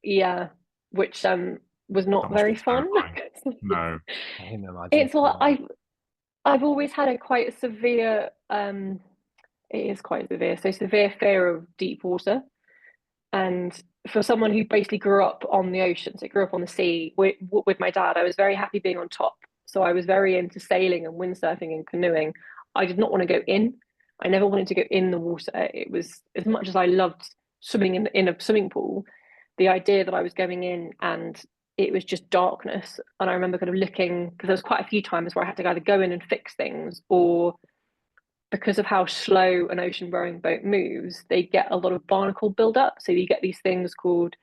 yeah, which was That not must be very fun. terrifying. No. I can imagine. It's like I've always had a quite a severe it is quite severe, so severe fear of deep water. And for someone who basically grew up on the ocean, so grew up on the sea with my dad, I was very happy being on top. So I was very into sailing and windsurfing and canoeing. I did not want to go in. I never wanted to go in the water. It was, as much as I loved swimming in a swimming pool, the idea that I was going in and it was just darkness. And I remember kind of looking, because there was quite a few times where I had to either go in and fix things, or because of how slow an ocean rowing boat moves, they get a lot of barnacle buildup. So you get these things called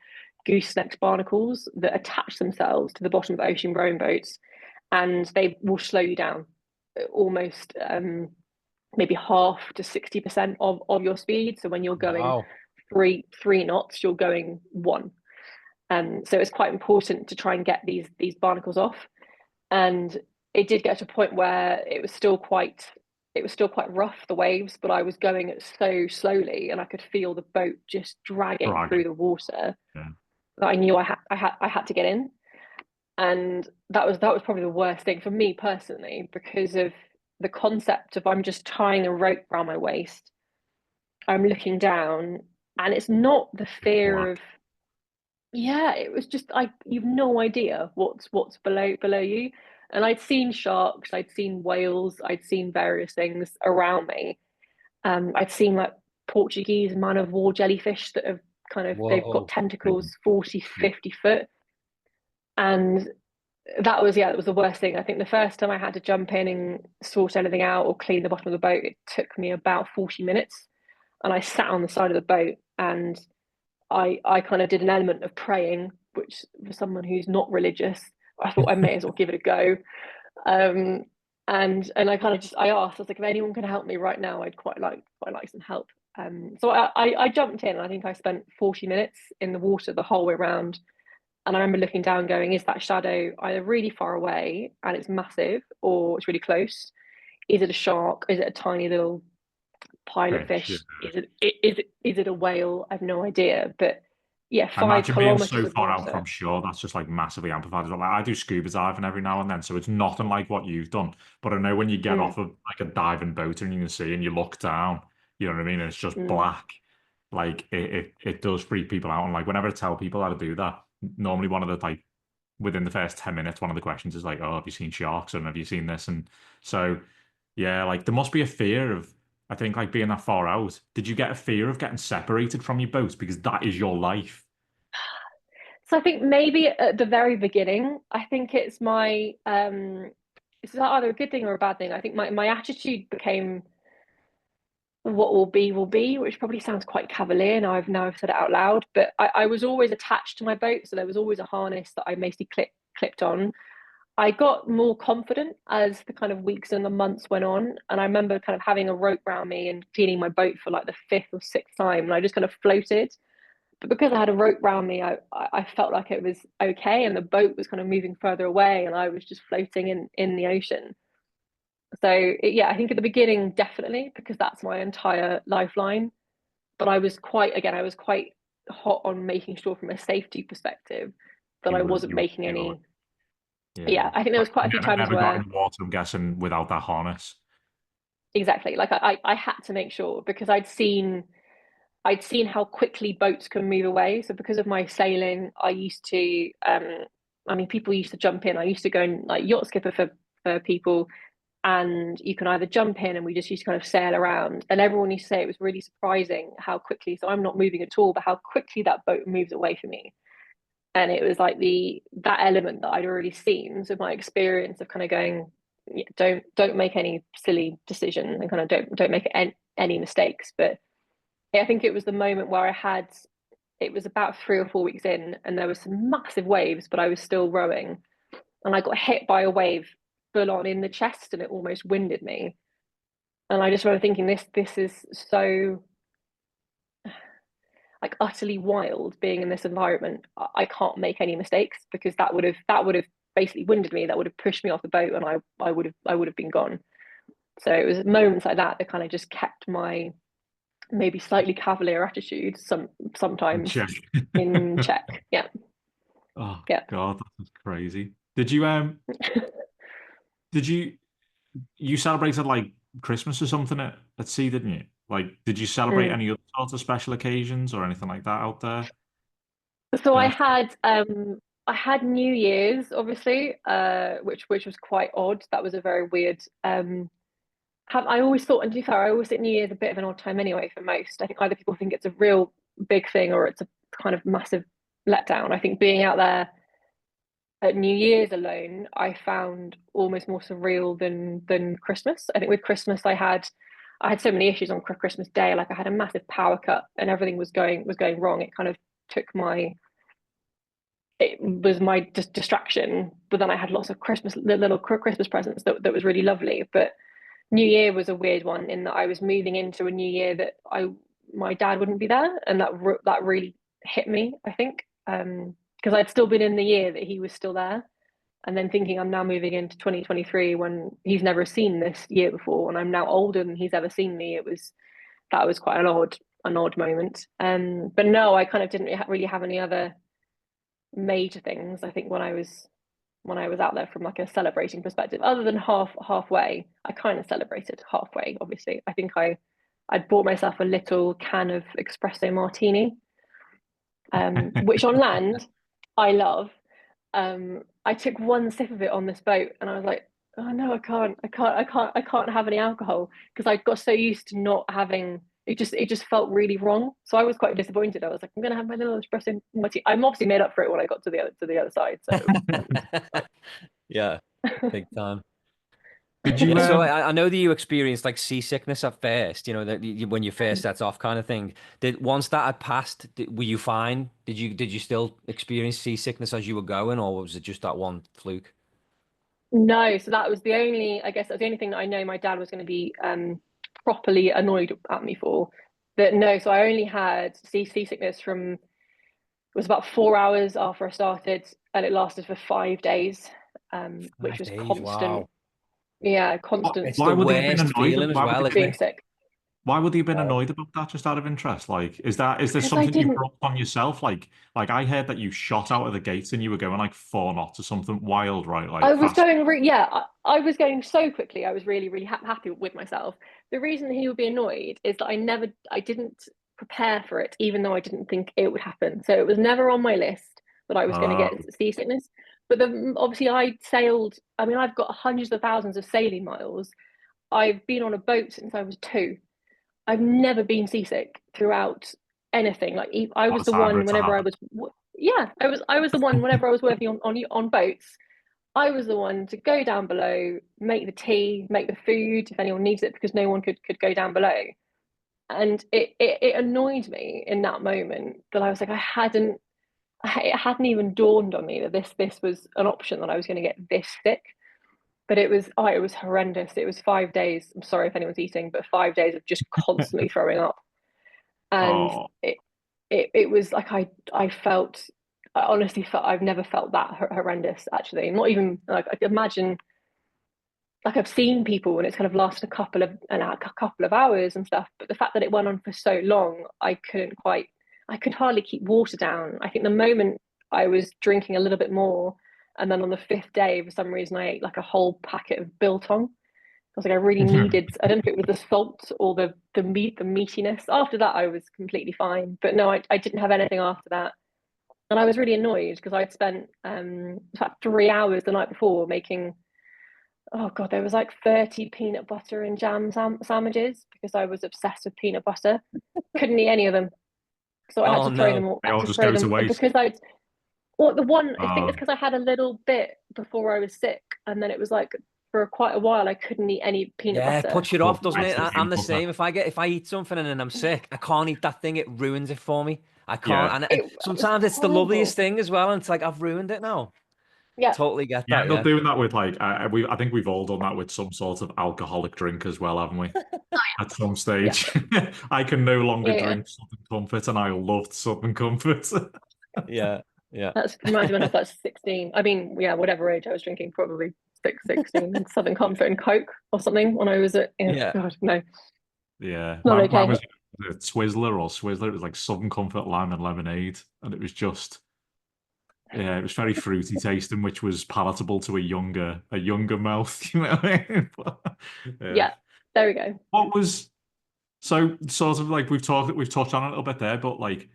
gooseneck barnacles that attach themselves to the bottom of ocean rowing boats, and they will slow you down almost maybe half to 60% of your speed. So when you're going Wow. three knots, you're going one. So it's quite important to try and get these barnacles off. And it did get to a point where it was still quite rough, the waves, but I was going it so slowly, and I could feel the boat just dragging through the water. Yeah. That I knew I had to get in. And that was probably the worst thing for me personally, because of the concept of, I'm just tying a rope around my waist, I'm looking down, and it's not the fear of, yeah, it was just, you've no idea what's below you. And I'd seen sharks, I'd seen whales, I'd seen various things around me. I'd seen like Portuguese man of war jellyfish that have they've got Whoa. tentacles 40-50 foot. And that was the worst thing. I think the first time I had to jump in and sort anything out or clean the bottom of the boat, it took me about 40 minutes. And I sat on the side of the boat, and I kind of did an element of praying, which for someone who's not religious, I thought I may as well give it a go. And I kind of I asked, I was like, if anyone can help me right now, I'd quite like some help. So I jumped in, and I think I spent 40 minutes in the water the whole way around. And I remember looking down going, is that shadow either really far away and it's massive, or it's really close? Is it a shark? Is it a tiny little pilot fish? Yeah. Is it a whale? I have no idea. But yeah, I 5 imagine being kilometers so of far out water. from shore, that's just like massively amplified as well. Like I do scuba diving every now and then, so it's nothing like what you've done. But I know when you get off of like a diving boat and you can see and you look down, you know what I mean? And it's just black. Like it does freak people out. And like whenever I tell people how to do that, normally one of the like within the first 10 minutes, one of the questions is like, oh, have you seen sharks and have you seen this? And so yeah, like there must be a fear of, I think, like being that far out. Did you get a fear of getting separated from your boat? Because that is your life. So I think maybe at the very beginning, I think it's my it's either a good thing or a bad thing. I think my attitude became what will be, which probably sounds quite cavalier. Now I've said it out loud, but I was always attached to my boat, so there was always a harness that I basically clipped on. I got more confident as the kind of weeks and the months went on, and I remember kind of having a rope around me and cleaning my boat for like the fifth or sixth time, and I just kind of floated. But because I had a rope around me, I felt like it was okay, and the boat was kind of moving further away, and I was just floating in the ocean. So yeah, I think at the beginning definitely because that's my entire lifeline. But I was quite hot on making sure from a safety perspective that I wasn't You were making sure. any. Yeah. Yeah, I think there Like, was quite a few times never got where in the water, I'm guessing, without that harness. exactly like I had to make sure because I'd seen how quickly boats can move away. So because of my sailing, I used to I mean people used to jump in. I used to go and like yacht skipper for people, and you can either jump in and we just used to kind of sail around, and everyone used to say it was really surprising how quickly, so I'm not moving at all, but how quickly that boat moves away from me. And it was like the that element that I'd already seen, so my experience of kind of going, yeah, don't make any silly decisions and kind of don't make any mistakes. But I think it was the moment where it was about 3 or 4 weeks in, and there was some massive waves, but I was still rowing, and I got hit by a wave full on in the chest, and it almost winded me. And I just remember thinking, this is so like utterly wild being in this environment. I can't make any mistakes because that would have basically winded me. That would have pushed me off the boat, and I would have been gone. So it was moments like that that kind of just kept my maybe slightly cavalier attitude sometimes Check. in check. Yeah, Oh yeah. God, that's crazy. Did you celebrated like Christmas or something at sea, didn't you? Like, did you celebrate Mm. any other sorts of special occasions or anything like that out there? So Birthday? I had New Year's obviously, which was quite odd. That was a very weird. I always thought, and to be fair, I always think New Year's a bit of an odd time anyway for most. I think either people think it's a real big thing or it's a kind of massive letdown. I think being out there at New Year's alone, I found almost more surreal than Christmas. I think with Christmas, I had so many issues on Christmas Day. Like I had a massive power cut and everything was going wrong. It kind of took my it was my distraction. But then I had lots of little Christmas presents that was really lovely. But New Year was a weird one in that I was moving into a new year that my dad wouldn't be there, and that really hit me. I think because I'd still been in the year that he was still there, and then thinking I'm now moving into 2023 when he's never seen this year before, and I'm now older than he's ever seen me. That was quite an odd moment. But no, I kind of didn't really have any other major things. I think when I was out there from like a celebrating perspective, other than halfway, I kind of celebrated halfway. Obviously, I think I'd bought myself a little can of espresso martini, which on land I love. I took one sip of it on this boat, and I was like, "Oh no, I can't have any alcohol," because I got so used to not having. It just felt really wrong. So I was quite disappointed. I was like, "I'm gonna have my little espresso martini." I'm obviously made up for it when I got to the other side. So Yeah, big time. Did Yeah, you so I know that you experienced like seasickness at first, you know, that when you first set off kind of thing. Did once that had passed, were you fine? Did you still experience seasickness as you were going, or was it just that one fluke? no, so that was the only, I guess that's the only thing that I know my dad was going to be properly annoyed at me for. But no, so I only had seasickness from, it was about 4 hours after I started, and it lasted for 5 days, which Five was days, constant, wow. yeah, constant It's the why would he have been worst annoyed? feeling as Why would he well, have isn't being been it? sick. Why would he have been Yeah. annoyed about that just out of interest? Like, is there Because I something you didn't, brought on yourself? Like I heard that you shot out of the gates and you were going like 4 knots or something wild, right? I Like was fast. going, yeah, I was going so quickly. I was really happy with myself. The reason he would be annoyed is that I didn't prepare for it, even though I didn't think it would happen. So it was never on my list that I was going to Uh, get seasickness. But obviously, I sailed. I mean, I've got hundreds of thousands of sailing miles. I've been on a boat since I was 2. I've never been seasick throughout anything. Like I was That's the hard for one it to whenever I happen. was, yeah, I was the one whenever I was working on boats. I was the one to go down below, make the tea, make the food if anyone needs it, because no one could go down below. And it annoyed me in that moment that I was like, it hadn't even dawned on me that this was an option, that I was going to get this sick. But it was horrendous. It was 5 days. I'm sorry if anyone's eating, but 5 days of just constantly throwing up. And Oh, it was like I honestly felt I've never felt that horrendous, actually. Not even like, I imagine, like, I've seen people and it's kind of lasted a couple of hours and stuff, but the fact that it went on for so long, I could hardly keep water down. I think the moment I was drinking a little bit more, and then on the fifth day, for some reason, I ate like a whole packet of biltong. I was like, I really needed, I don't know if it was the salt or the meatiness. After that, I was completely fine. But no, I didn't have anything after that. And I was really annoyed because I'd spent about 3 hours the night before making, oh God, there was like 30 peanut butter and jam sandwiches, because I was obsessed with peanut butter. Couldn't eat any of them. So I had Oh to throw no. them all, they I had all to just throw go to them waste. because well, the one, I think Oh, it's because I had a little bit before I was sick. And then it was like, for quite a while, I couldn't eat any peanut Yeah, it butter. puts you love off, doesn't it? wasted I'm peanut the butter. same. If I eat something and then I'm sick, I can't eat that thing. It ruins it for me. I can't. Yeah. And It was sometimes it's the loveliest horrible. thing as well. And it's like, I've ruined it now. Yeah. Totally get You that. end up Yeah. doing that with like I think we've all done that with some sort of alcoholic drink as well, haven't we? At some Yeah. stage. I can no longer Yeah. Yeah. drink Southern Comfort, and I loved Southern Comfort. Yeah. Yeah. That's reminds me when I was like 16. I mean, yeah, whatever age I was drinking, probably 16, Southern Comfort and Coke or something when I was at, yeah, Yeah. God, no, Yeah, not mine okay. was a Twizzler or Swizzler. It was like Southern Comfort lime and lemonade, and it was just yeah, it was very fruity tasting, which was palatable to a younger mouth. You know what I mean? Yeah. Yeah, there we go. What was so sort of like we've touched on it a little bit there, but like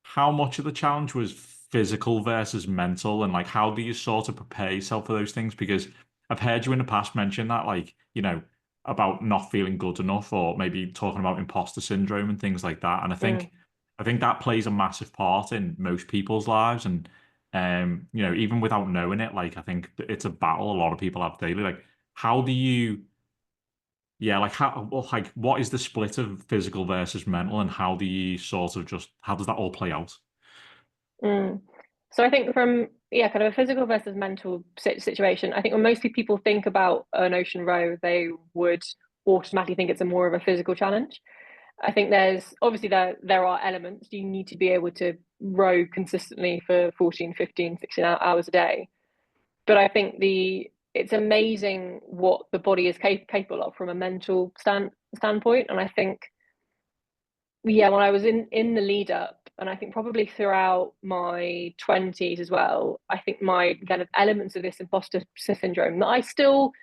how much of the challenge was physical versus mental, and like how do you sort of prepare yourself for those things? Because I've heard you in the past mention that, like, about not feeling good enough, or maybe talking about imposter syndrome and things like that. And I Mm. think I think that plays a massive part in most people's lives. And even without knowing it, like I think it's a battle a lot of people have daily. Like, how do you yeah, like how well, like what is the split of physical versus mental, and how do you sort of just how does that all play out? Mm. So I think from, yeah, kind of a physical versus mental situation, I think when most people think about an ocean row, they would automatically think it's a more of a physical challenge. I think there's obviously there are elements you need to be able to row consistently for 14, 15, 16 hours a day. But I think it's amazing what the body is capable of from a mental standpoint. And I think, yeah, when I was in the lead up, and I think probably throughout my 20s as well, I think my kind of elements of this imposter syndrome that I still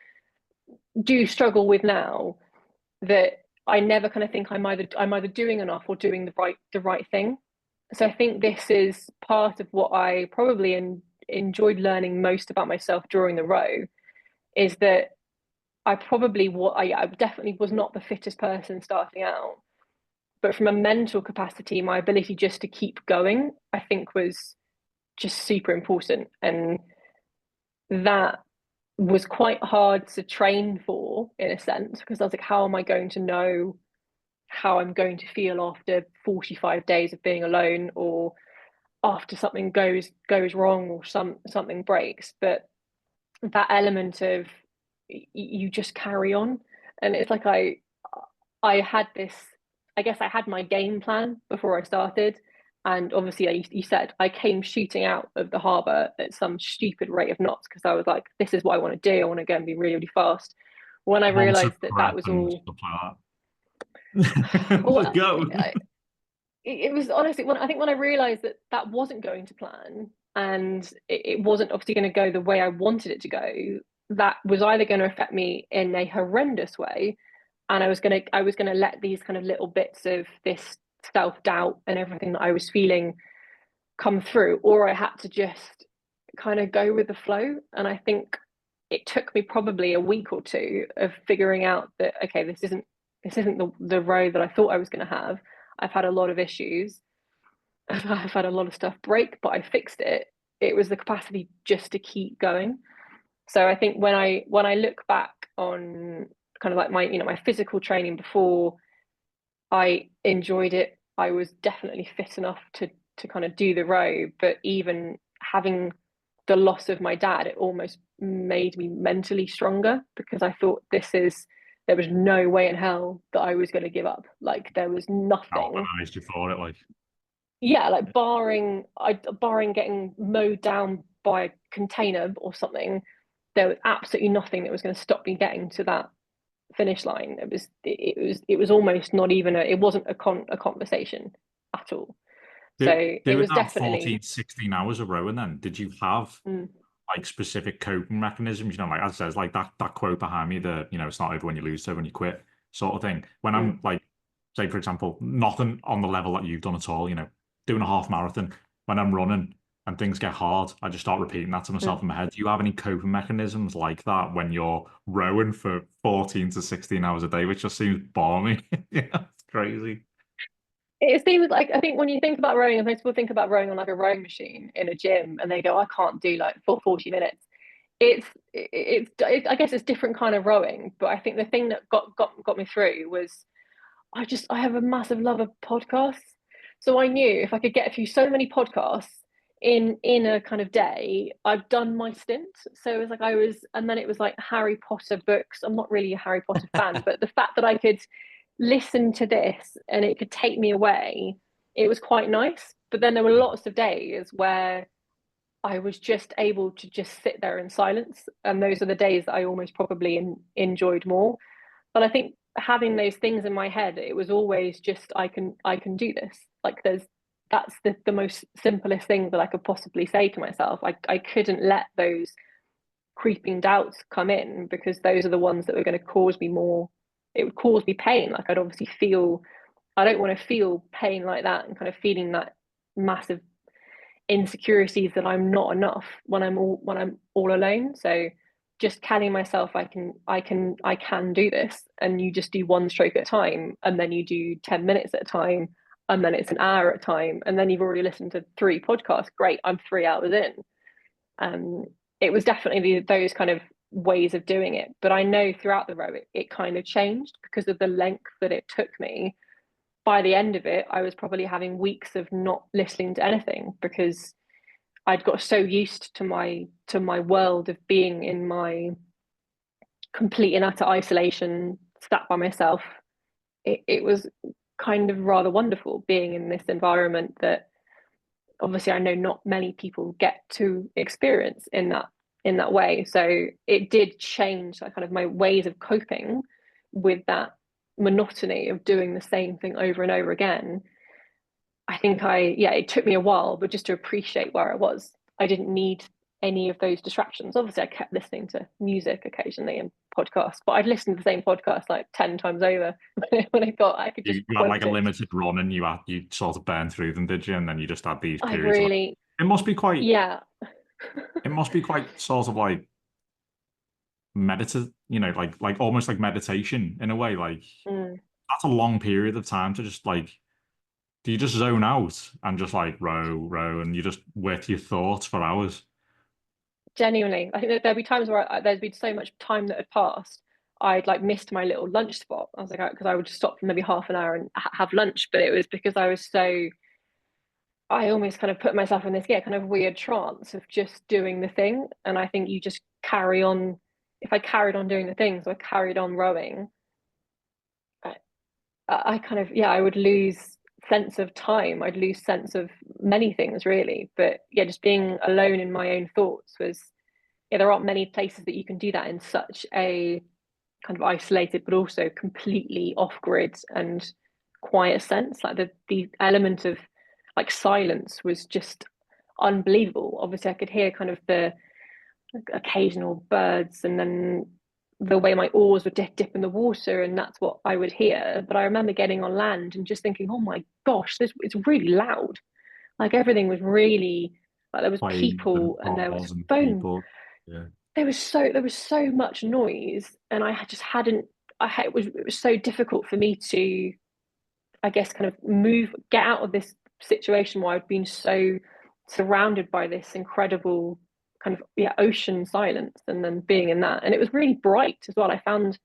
do struggle with now, that I never kind of think I'm either doing enough or doing the right thing. So I think this is part of what I probably enjoyed learning most about myself during the row, is that I definitely was not the fittest person starting out, but from a mental capacity, my ability just to keep going, I think, was just super important. And that was quite hard to train for, in a sense, because I was like, how am I going to know how I'm going to feel after 45 days of being alone, or after something goes wrong, or something breaks? But that element of you just carry on. And it's like I had this, I guess I had my game plan before I started. And obviously, like you said, I came shooting out of the harbour at some stupid rate of knots, because I was like, this is what I want to do. I want to go and be really, really fast. When I Months of realised that that prep was and all, stuff like that. Let's well, go. it was honestly, I think when I realised that that wasn't going to plan, and it wasn't obviously going to go the way I wanted it to go, that was either going to affect me in a horrendous way, and I was gonna let these kind of little bits of this self-doubt and everything that I was feeling come through, or I had to just kind of go with the flow. And I think it took me probably a week or two of figuring out that, okay, this isn't the road that I thought I was going to have. I've had a lot of issues, I've had a lot of stuff break, but I fixed it. It was the capacity just to keep going. So I think when I look back on kind of like my, my physical training before, I enjoyed it. I was definitely fit enough to kind of do the row, but even having the loss of my dad, it almost made me mentally stronger, because I thought there was no way in hell that I was going to give up. Like there was How nothing. organised you for it, like. Yeah, like barring getting mowed down by a container or something, there was absolutely nothing that was going to stop me getting to that finish line. It was almost not even it wasn't a conversation at all. So it Doing was that definitely 14, 16 hours of rowing then, did you have mm, like specific coping mechanisms? You know, like as I says, like that quote behind me, it's not over when you lose, it's over when you quit, sort of thing. When mm, I'm like, say for example, nothing on the level that you've done at all, doing a half marathon, when I'm running and things get hard, I just start repeating that to mm. myself in my head. Do you have any coping mechanisms like that when you're rowing for 14 to 16 hours a day, which just seems balmy? Yeah, it's crazy. It seems like, I think when you think about rowing, and most people think about rowing on like a rowing machine in a gym, and they go, I can't do like for 40 minutes. I guess it's different kind of rowing, but I think the thing that got me through was I have a massive love of podcasts. So I knew if I could get through so many podcasts in a kind of day, I've done my stint. So it was like and then it was like Harry Potter books. I'm not really a Harry Potter fan, but the fact that I could listen to this and it could take me away, it was quite nice. But then there were lots of days where I was just able to just sit there in silence, and those are the days that I almost probably enjoyed more. But I think having those things in my head, it was always just I can do this. Like that's the most simplest thing that I could possibly say to myself. I couldn't let those creeping doubts come in, because those are the ones that were going to cause me more. It would cause me pain. Like I'd obviously feel, I don't want to feel pain like that, and kind of feeling that massive insecurities that I'm not enough when I'm all alone. So just telling myself I can do this, and you just do one stroke at a time, and then you do 10 minutes at a time, and then it's an hour at a time, and then you've already listened to 3 podcasts. Great, I'm 3 hours in. um it was definitely those kind of ways of doing it, but I know throughout the row it kind of changed because of the length that it took me. By the end of it, I was probably having weeks of not listening to anything, because I'd got so used to my world of being in my complete and utter isolation, sat by myself. It was kind of rather wonderful being in this environment that obviously I know not many people get to experience in that way. So it did change that kind of my ways of coping with that monotony of doing the same thing over and over again. I think it took me a while, but just to appreciate where I was. I didn't need any of those distractions. Obviously, I kept listening to music occasionally and podcasts, but I'd listen to the same podcast like 10 times over when I thought I could just You had like quote a it. limited run and you sort of burned through them, did you? And then you just had these I periods of really, it must be quite yeah. it must be quite sort of like meditative, like almost like meditation in a way. Like Mm. that's a long period of time to just like do you just zone out and just like row and you just with your thoughts for hours? Genuinely, I think that there'd be times where there'd been so much time that had passed, I'd like missed my little lunch spot. I was like, because I would just stop for maybe half an hour and have lunch, but it was because I almost kind of put myself in this kind of weird trance of just doing the thing. And I think you just carry on. If I carried on doing the things, I carried on rowing, I, I kind of, I would lose sense of time. I'd lose sense of many things really. But yeah, just being alone in my own thoughts was, there aren't many places that you can do that in such a kind of isolated, but also completely off grid and quiet sense. Like the element of like silence was just unbelievable. Obviously, I could hear kind of the occasional birds, and then the way my oars would dip in the water, and that's what I would hear. But I remember getting on land and just thinking, oh my gosh, this it's really loud. Like everything was really, like there was Planes and people and there was cars and phone. people. Yeah. There was so much noise, and I just hadn't. it was so difficult for me to, I guess, kind of get out of this situation where I'd been so surrounded by this incredible kind of ocean silence, and then being in that, and it was really bright as well. I found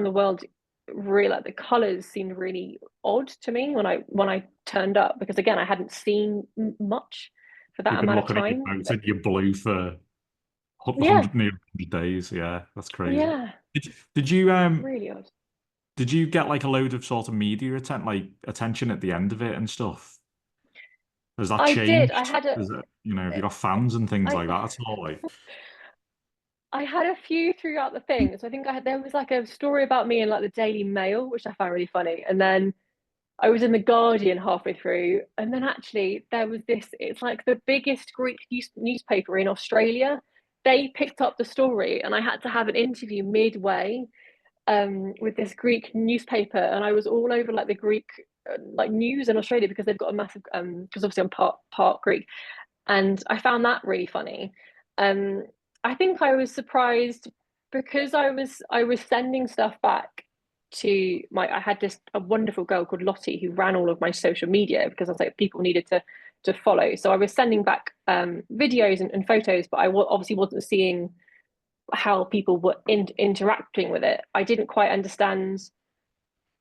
the world really, like, the colors seemed really odd to me when I turned up, because again I hadn't seen much for that You've been amount of looking at your time. boat and you're blue for Yeah, 100, nearly 100 days. Yeah, that's crazy. yeah, Did you really odd. did you get like a load of sort of media attention at the end of it and stuff? Has that I did. changed? Is it, have you got fans and things I like that at all? Like, I had a few throughout the thing. So I think there was like a story about me in like the Daily Mail, which I found really funny. And then I was in the Guardian halfway through. And then actually there was this, it's like the biggest Greek newspaper in Australia. They picked up the story, and I had to have an interview midway with this Greek newspaper. And I was all over like the Greek like news in Australia, because they've got a massive, because obviously I'm part Greek. And I found that really funny. Um, I think I was surprised because I was sending stuff back to I had a wonderful girl called Lottie who ran all of my social media, because I was like, people needed to follow. So I was sending back videos and photos, but obviously wasn't seeing how people were interacting with it. I didn't quite understand,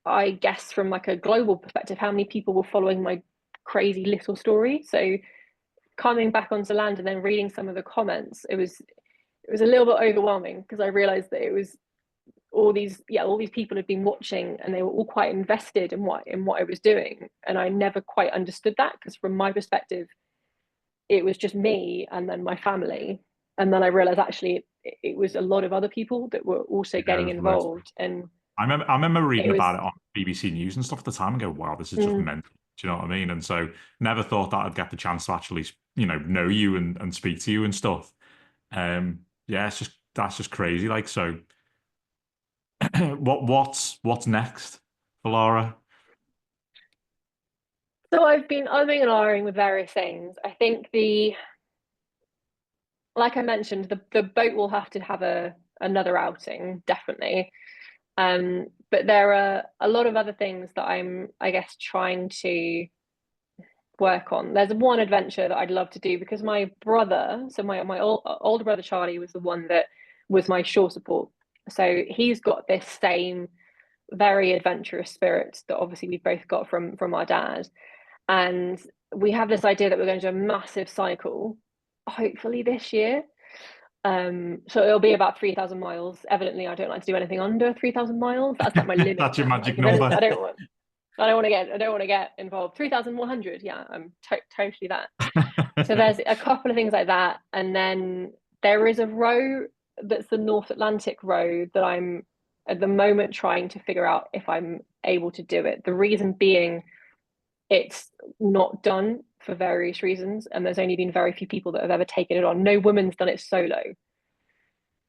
I guess, from like a global perspective, how many people were following my crazy little story. So coming back onto land and then reading some of the comments, it was a little bit overwhelming, because I realized that it was all these people had been watching, and they were all quite invested in what I was doing, and I never quite understood that, because from my perspective it was just me and then my family, and then I realized actually it was a lot of other people that were also yeah, getting involved. And I remember reading it was about it on BBC News and stuff at the time and go, wow, this is just mental. Do you know what I mean? And so never thought that I'd get the chance to actually, know you and speak to you and stuff. Yeah, that's just crazy. Like, so what's next for Lara? so I've been umming and ahhing with various things. I think like I mentioned, the boat will have to have another outing, definitely. But there are a lot of other things that I'm, I guess, trying to work on. There's one adventure that I'd love to do, because my brother, so my older brother Charlie, was the one that was my shore support. So he's got this same very adventurous spirit that obviously we've both got from our dad. And we have this idea that we're going to do a massive cycle, hopefully this year. So it'll be about 3,000 miles. Evidently, I don't like to do anything under 3,000 miles. That's like my limit That's your now. magic Like, number. I don't want to get involved. 3,100, yeah, I'm totally that. So there's a couple of things like that, and then there is a row that's the North Atlantic row that I'm at the moment trying to figure out if I'm able to do it. The reason being, it's not done for various reasons, and there's only been very few people that have ever taken it on. No woman's done it solo,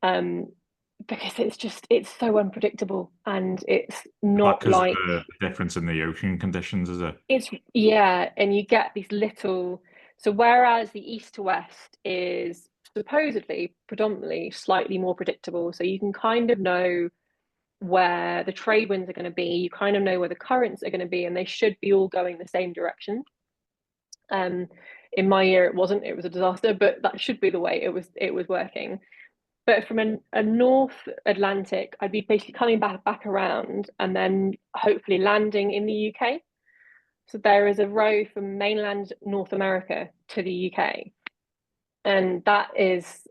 because it's so unpredictable, and it's not Because of like the difference in the ocean conditions, is it? it's yeah, and you get these little. So whereas the east to west is supposedly predominantly slightly more predictable, so you can kind of know where the trade winds are going to be, you kind of know where the currents are going to be, and they should be all going the same direction. In my year it wasn't, it was a disaster, but that should be the way it was working. But from a North Atlantic, I'd be basically coming back around, and then hopefully landing in the UK. So there is a row from mainland North America to the UK, and that's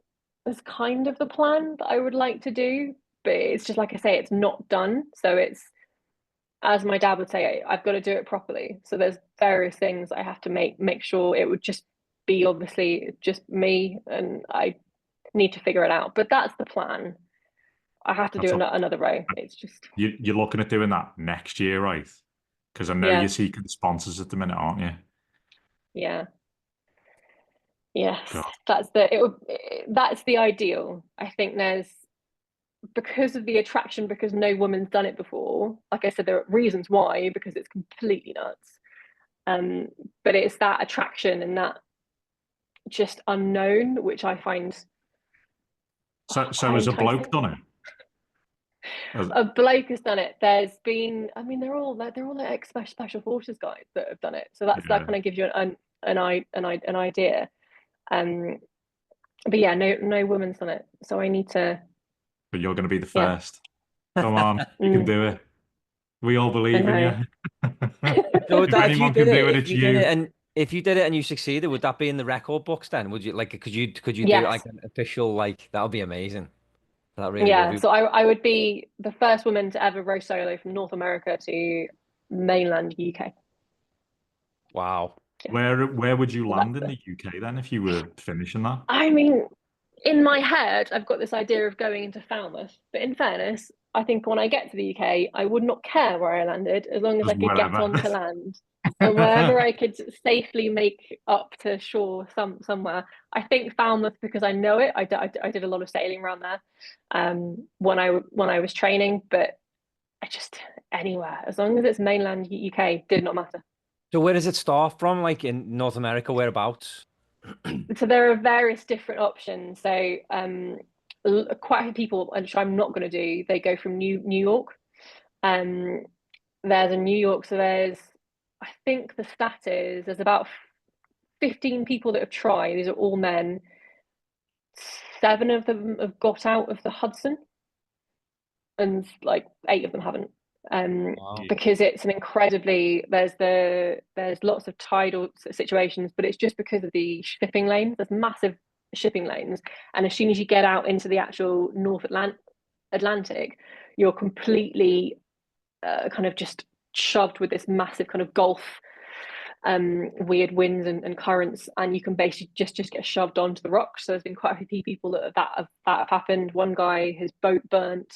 kind of the plan that I would like to do. But it's just like I say, it's not done. So it's, as my dad would say, I've got to do it properly. So there's various things I have to make sure it would just be obviously just me, and I need to figure it out. But that's the plan. I have to That's do all. another row. It's just You're looking at doing that next year, right? Because I know yeah, you're seeking sponsors at the minute, aren't you? yeah, yes. God. That's the ideal. I think there's, because of the attraction, because no woman's done it before. Like I said, there are reasons why, because it's completely nuts. But it's that attraction and that just unknown, which I find So quite has a bloke enticing. done it? As- A bloke has done it. There's been, I mean, they're all like special forces guys that have done it. So that yeah, kind of gives you an idea. Um, but yeah, no woman's done it. So I need to, but you're going to be the yeah. first. Come on, you can Mm, do it. We all I believe in you. know. So If if you anyone did can it, do it, it's you. if you did it and you succeeded, would that be in the record books then? Would you like could you do like Yes. an official like that would be amazing. That really would Yeah. be. So I would be the first woman to ever row solo from North America to mainland UK. Wow. Yeah. Where would you So land that's in the, the UK then if you were finishing that? I mean, in my head, I've got this idea of going into Falmouth. But in fairness, I think when I get to the UK, I would not care where I landed as long as I Just could get wherever. onto land and wherever I could safely make up to shore somewhere. I think Falmouth because I know it. I did a lot of sailing around there when I was training, but I just anywhere as long as it's mainland UK did not matter. So where does it start from? Like in North America, whereabouts? So there are various different options. So quite a few people, which I'm not going to do, they go from New York. Um, there's a New York, so I think the stat is there's about 15 people that have tried. These are all men. 7 of them have got out of the Hudson, and like 8 of them haven't. Wow. Because it's an incredibly there's lots of tidal situations, but it's just because of the shipping lanes. There's massive shipping lanes, and as soon as you get out into the actual Atlantic, you're completely kind of just shoved with this massive kind of gulf, weird winds and currents, and you can basically just get shoved onto the rocks. So there's been quite a few people that have happened. One guy, his boat burnt.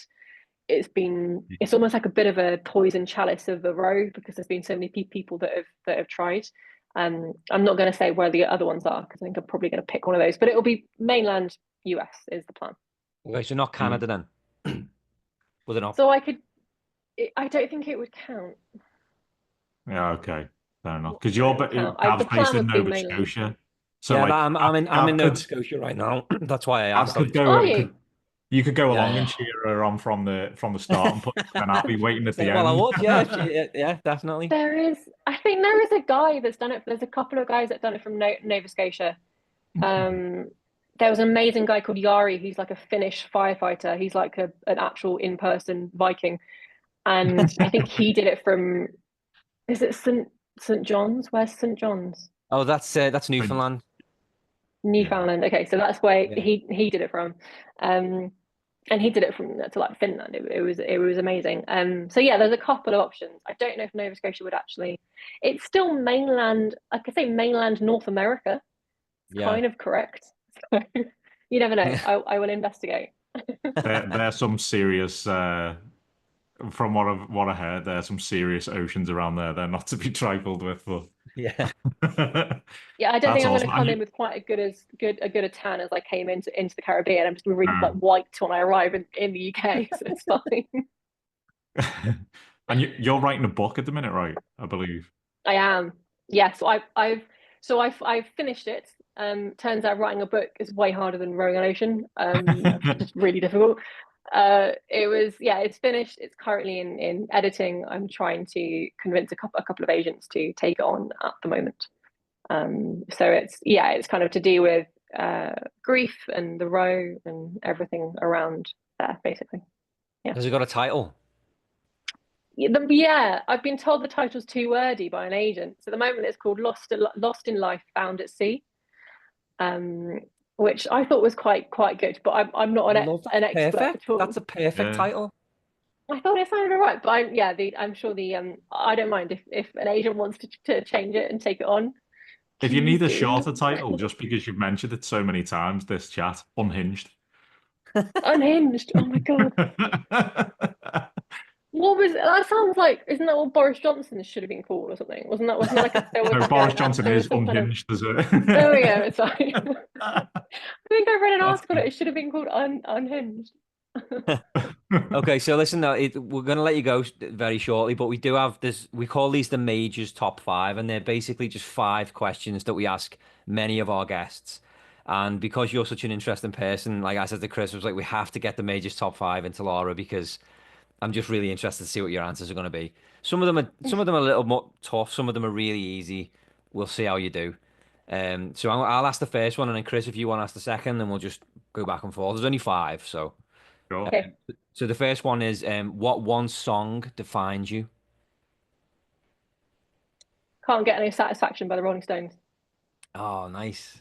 It's almost like a bit of a poison chalice of the row because there's been so many people that have tried. I'm not going to say where the other ones are because I think I'm probably going to pick one of those, but it'll be mainland US is the plan. Okay, so not Canada then. Would it not? So I don't think it would count. Yeah, okay. Fair enough. Because No, it would count. Gav's The based plan in would be Nova mainland. Scotia. So Yeah, like I'm in Gav Nova could Scotia right now. That's why I Gav asked. could go Are you? you could go Yeah, along and yeah. cheer her on from the start and put and I'll be waiting at the Yeah, well, I end. would. Yeah, yeah, definitely. I think there is a guy that's done it. There's a couple of guys that done it from Nova Scotia. Um, there was an amazing guy called Yari. He's like a Finnish firefighter. He's like an actual in-person Viking, and I think he did it from. Is it St John's? Where's St John's? Oh, that's Newfoundland. Yeah. Newfoundland. Okay, so that's where Yeah. he did it from. And he did it from to like Finland. It was amazing. So yeah, there's a couple of options. I don't know if Nova Scotia would actually. It's still mainland. I could say mainland North America. It's Yeah. kind of correct. So you never know. Yeah. I will investigate. There's some serious from what I heard, there's some serious oceans around there. They're not to be trifled with, but Yeah. Yeah, I don't that's think I'm going awesome. to come in with quite a good a tan as I came into the Caribbean. I'm just going to be really like Uh, white when I arrive in the UK, so it's fine. and you're writing a book at the minute, right? I believe. I am. Yes, I've finished it. Turns out writing a book is way harder than rowing an ocean. Just really difficult. It's finished. It's currently in editing. I'm trying to convince a couple of agents to take it on at the moment. So it's kind of to do with grief and the row and everything around there, basically. Yeah. Has it got a title? Yeah, I've been told the title's too wordy by an agent. So at the moment it's called Lost in Life, Found at Sea, which I thought was quite good, but I'm not I love that. an expert Perfect. at all. That's a perfect Yeah. title. I thought it sounded all right, but I'm sure I don't mind if an agent wants to change it and take it on. If you Please need a do. shorter title, just because you've mentioned it so many times, this chat, Unhinged. Unhinged. Oh my God. What was that? Sounds like, isn't that what Boris Johnson should have been called or something? Wasn't that like there was No, like Boris Johnson there was is some kind of unhinged as a. there we go. It's fine. I think I read an That's article that it should have been called Unhinged. Okay, so listen now, we're going to let you go very shortly, but we do have this, we call these the majors top 5, and they're basically just 5 questions that we ask many of our guests. And because you're such an interesting person, like I said to Chris, I was like, we have to get the majors top 5 into Lara because I'm just really interested to see what your answers are going to be. Some of them are a little more tough. Some of them are really easy. We'll see how you do. So I'll ask the first one, and then Chris, if you want to ask the second, then we'll just go back and forth. There's only five, so. Sure. Okay, So the first one is, what one song defines you? can't get any satisfaction by the Rolling Stones. Oh, nice.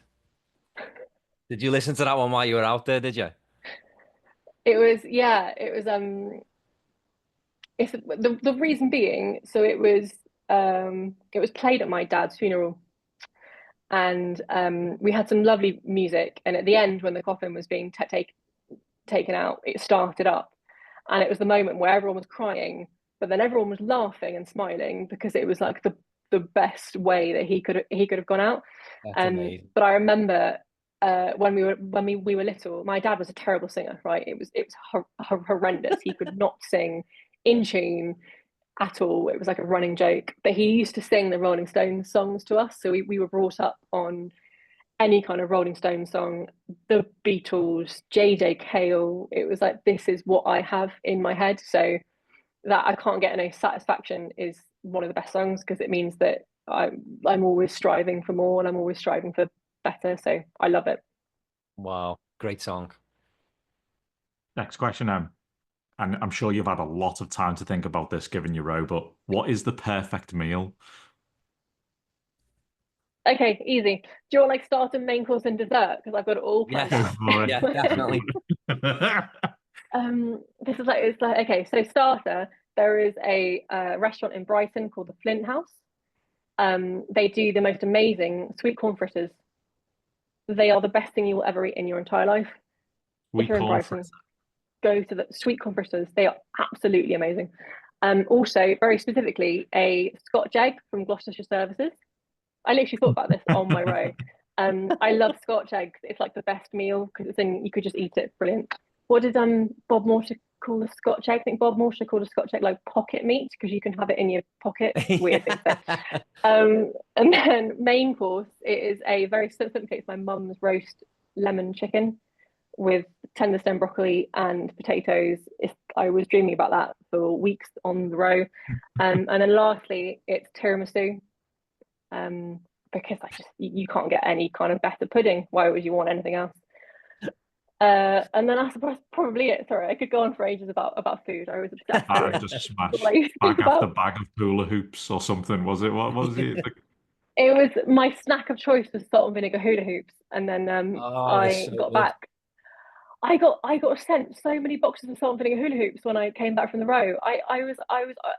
Did you listen to that one while you were out there? Did you? It was, yeah, it was it's the reason being, so it was played at my dad's funeral, and we had some lovely music, and at the end when the coffin was being taken out, it started up, and it was the moment where everyone was crying, but then everyone was laughing and smiling because it was like the best way that he could have gone out. That's amazing. But I remember when we were little, my dad was a terrible singer, right? It was horrendous. He could not sing in tune at all. It was like a running joke. But he used to sing the Rolling Stones songs to us, so we were brought up on any kind of Rolling Stones song, the Beatles, JJ Cale. It was like, this is what I have in my head. So that I can't get no satisfaction is one of the best songs, because it means that I'm always striving for more, and I'm always striving for better. So I love it. Wow, great song. Next question, and I'm sure you've had a lot of time to think about this given your row, but what is the perfect meal? Okay, easy. Do you want like starter, main course, and dessert? Because I've got it all planned Yes. Go out. for Yeah, it. definitely. This is like, it's like, okay, so starter, there is a restaurant in Brighton called the Flint House. They do the most amazing sweet corn fritters. They are the best thing you will ever eat in your entire life. If We you're in call for Brighton, go to the sweet corn fritters. They are absolutely amazing. Also, very specifically, a Scotch egg from Gloucestershire Services. I literally thought about this on my row. I love Scotch eggs. It's like the best meal because it's in. You could just eat it. Brilliant. What did Bob Mortimer call a Scotch egg? I think Bob Mortimer called a Scotch egg like pocket meat because you can have it in your pocket. Weird thing to say. And then main course, it is a very simple. It's my mum's roast lemon chicken with tender stem broccoli and potatoes. I was dreaming about that for weeks on the row. And then lastly, it's tiramisu. Because you can't get any kind of better pudding. Why would you want anything else? And then I suppose probably it. Sorry, I could go on for ages about food. I was obsessed I with just what I smashed used to think bag after about. bag of hula hoops or something, was it? What was it? It was my snack of choice was salt and vinegar hula hoops, and then Oh, they're I so got good. back. I got sent so many boxes of salt and vinegar hula hoops when I came back from the row. I was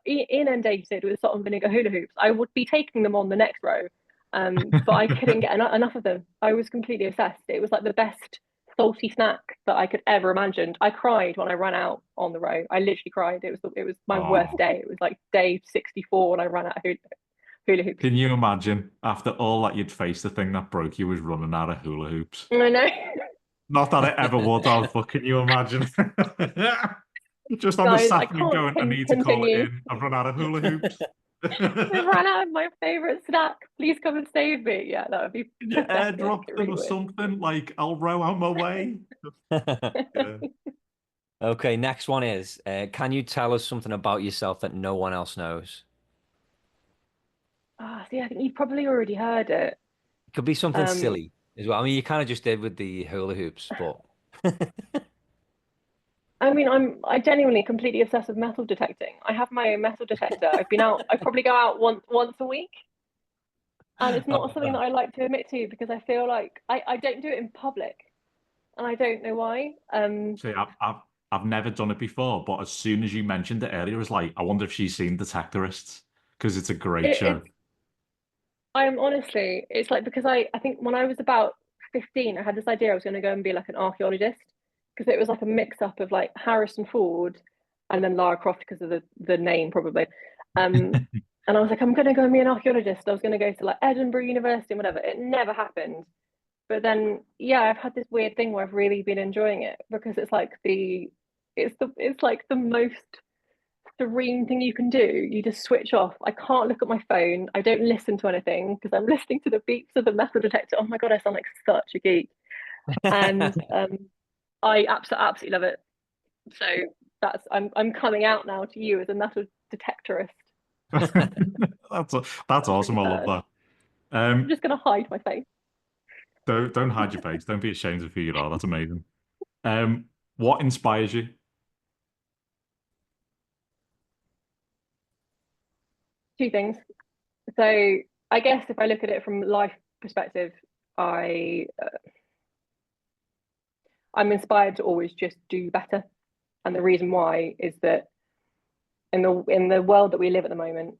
inundated with salt and vinegar hula hoops. I would be taking them on the next row, but I couldn't get enough of them. I was completely obsessed. It was like the best salty snack that I could ever imagine. I cried when I ran out on the row. I literally cried. It was my worst Oh, day. It was like day 64 when I ran out of hula hoops. can you imagine after all that you'd faced, the thing that broke you was running out of hula hoops? I know. Not that it ever would have, but can you imagine? Just on the Guys, I sapling can't going, I need to call it continue. in. I've run out of hula hoops. I've run out of my favorite snack. Please come and save me. Yeah, that would be Can you pathetic. airdrop It them really or would. something? Like, I'll row out my way. Yeah. Okay, next one is, can you tell us something about yourself that no one else knows? See, I think you've probably already heard it. It could be something Um, silly as well. I mean, you kind of just did with the hula hoops, but I mean, I genuinely completely obsessed with metal detecting. I have my own metal detector. I've been out. I probably go out once a week, and it's not something that I like to admit to because I feel like I don't do it in public, and I don't know why. See, I've never done it before, but as soon as you mentioned it earlier, I was like, I wonder if she's seen Detectorists because it's a great show. It's I'm honestly, it's like because I think when I was about 15, I had this idea I was going to go and be like an archaeologist because it was like a mix up of like Harrison Ford and then Lara Croft because of the name probably. Um, and I was like, I'm going to go and be an archaeologist. I was going to go to like Edinburgh University and whatever. It never happened. But then, yeah, I've had this weird thing where I've really been enjoying it because it's like the most serene thing you can do. You just switch off. I can't look at my phone. I don't listen to anything because I'm listening to the beeps of the metal detector. Oh my god, I sound like such a geek. And I absolutely love it. So I'm coming out now to you as a metal detectorist. That's awesome. I love that. I'm just gonna hide my face. Don't hide your face. Don't be ashamed of who you are. That's amazing. What inspires you? Two things. So I guess if I look at it from life perspective, I'm inspired to always just do better. And the reason why is that in the world that we live at the moment,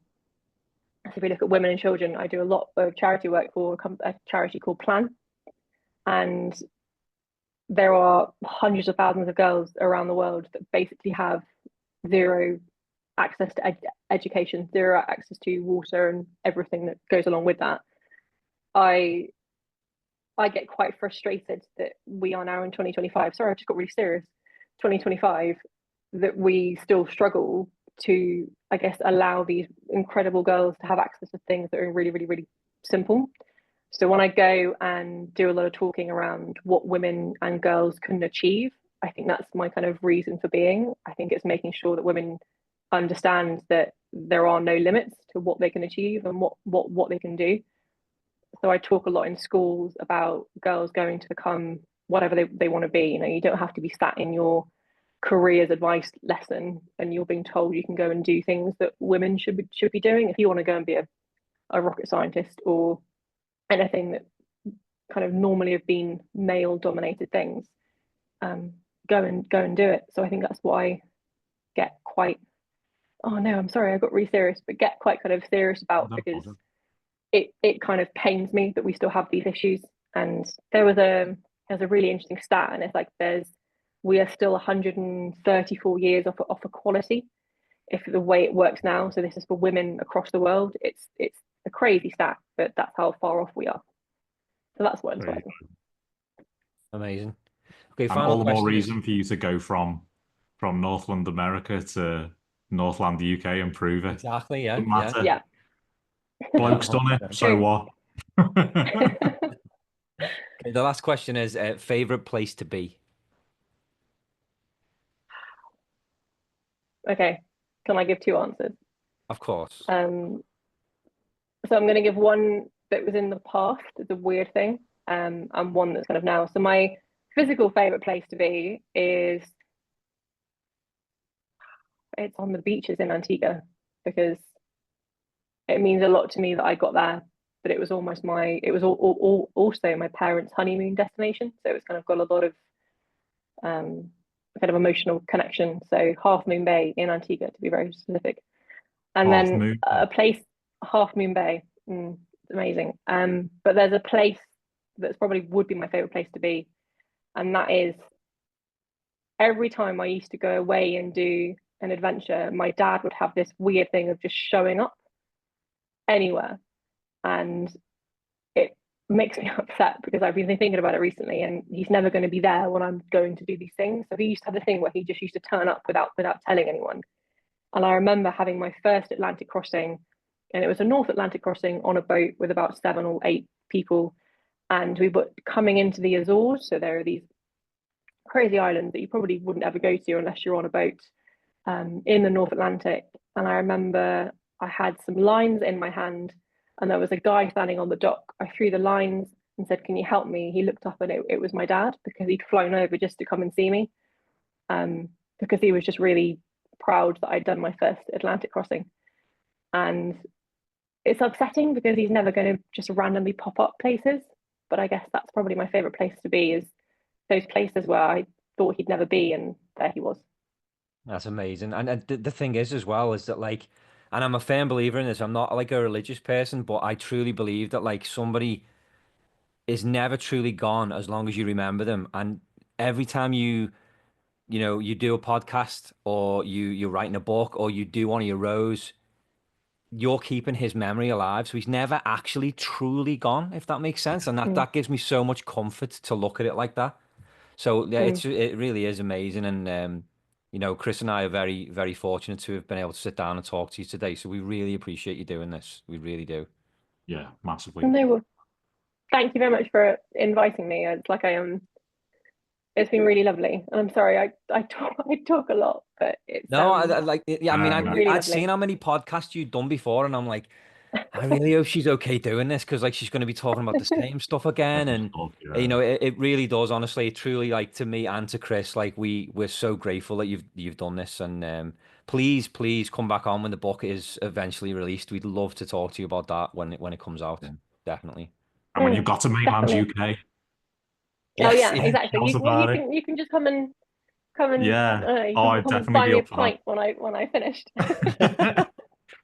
if we look at women and children, I do a lot of charity work for a charity called Plan, and there are hundreds of thousands of girls around the world that basically have zero access to education, zero access to water, and everything that goes along with that. I get quite frustrated that we are now in 2025. Sorry, I just got really serious. 2025, that we still struggle to, I guess, allow these incredible girls to have access to things that are really, really, really simple. So when I go and do a lot of talking around what women and girls can achieve, I think that's my kind of reason for being. I think it's making sure that women understand that there are no limits to what they can achieve and what they can do. So I talk a lot in schools about girls going to become whatever they want to be. You know, you don't have to be sat in your careers advice lesson and you're being told you can go and do things that women should be doing. If you want to go and be a rocket scientist or anything that kind of normally have been male dominated things, go and do it. So I think that's what I get quite, oh no, I'm sorry, I got really serious, but get quite kind of serious about, because it kind of pains me that we still have these issues. And there's a really interesting stat, and it's like we are still 134 years off equality if the way it works now. So this is for women across the world. It's a crazy stat, but that's how far off we are. So that's what inspires me. Amazing. Okay, And final all the more question reason for you to go from Northland America to Northland UK and prove it. Exactly, yeah. Doesn't matter. Yeah. Bloke's done it, so what? Okay, the last question is favorite place to be. Okay. Can I give two answers? Of course. So I'm going to give one that was in the past. It's a weird thing, and one that's kind of now. So my physical favorite place to be it's on the beaches in Antigua, because it means a lot to me that I got there. But it was almost also my parents' honeymoon destination. So it's kind of got a lot of kind of emotional connection. So Half Moon Bay in Antigua, to be very specific. And Half then Moon. a place, Half Moon Bay, it's amazing. But there's a place that's probably would be my favorite place to be, and that is every time I used to go away and do an adventure, my dad would have this weird thing of just showing up anywhere, and it makes me upset because I've been thinking about it recently, and he's never going to be there when I'm going to do these things. So he used to have the thing where he just used to turn up without telling anyone. And I remember having my first Atlantic crossing, and it was a North Atlantic crossing on a boat with about 7 or 8 people. And we were coming into the Azores. So there are these crazy islands that you probably wouldn't ever go to unless you're on a boat in the North Atlantic. And I remember I had some lines in my hand, and there was a guy standing on the dock. I threw the lines and said, "Can you help me?" He looked up, and it was my dad, because he'd flown over just to come and see me, because he was just really proud that I'd done my first Atlantic crossing. And it's upsetting because he's never going to just randomly pop up places. But I guess that's probably my favorite place to be, is those places where I thought he'd never be, and there he was. That's amazing. And the thing is as well is that like, and I'm a firm believer in this. I'm not like a religious person, but I truly believe that like somebody is never truly gone as long as you remember them. And every time you do a podcast, or you're writing a book, or you do one of your rows, you're keeping his memory alive. So he's never actually truly gone, if that makes sense. And that gives me so much comfort to look at it like that. So yeah, it really is amazing. And Chris and I are very, very fortunate to have been able to sit down and talk to you today. So we really appreciate you doing this. We really do. Yeah, massively. No, well, thank you very much for inviting me. It's like It's been really lovely, and I'm sorry I talk a lot, but it's No, I like, yeah, I mean, really I'd lovely. seen how many podcasts you'd done before, and I'm like, I really hope she's okay doing this because like she's going to be talking about the same stuff again, and you know, it really does. Honestly, truly, like to me and to Chris, like we're so grateful that you've done this, and please come back on when the book is eventually released. We'd love to talk to you about that when it comes out. Yeah. Definitely. And when you've got to mainland Definitely. UK, Oh Yes, yeah, yeah. exactly. tell us Well, about it. you can just come and Yeah. you Oh, can I'd come and definitely buy be me a up for pint when I finished. that.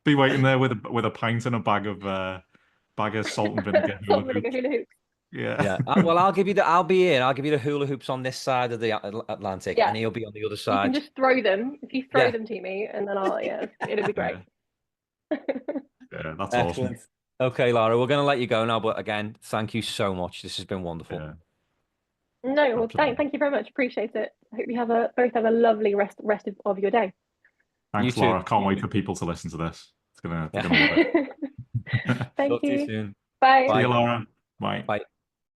Be waiting there with a pint and a bag of salt and vinegar Salt hula and vinegar hoops. hula hoops. Yeah. Yeah. Well, I'll be here. I'll give you the hula hoops on this side of the Atlantic, Yeah, and he'll be on the other you can side. just throw them. If you throw Yeah. them to me, and then it'll be great. Yeah. Yeah, that's awesome. Excellent. Okay, Lara, we're going to let you go now, but again, thank you so much. This has been wonderful. Yeah, No, well, absolutely. thank you very much. Appreciate it. I hope you both have a lovely rest of your day. You Thanks, too. Laura. Can't wait for people to listen to this. They're Yeah. gonna love it. Thank Talk to you you. soon. Bye. See you, Bye. Laura. Bye. Bye.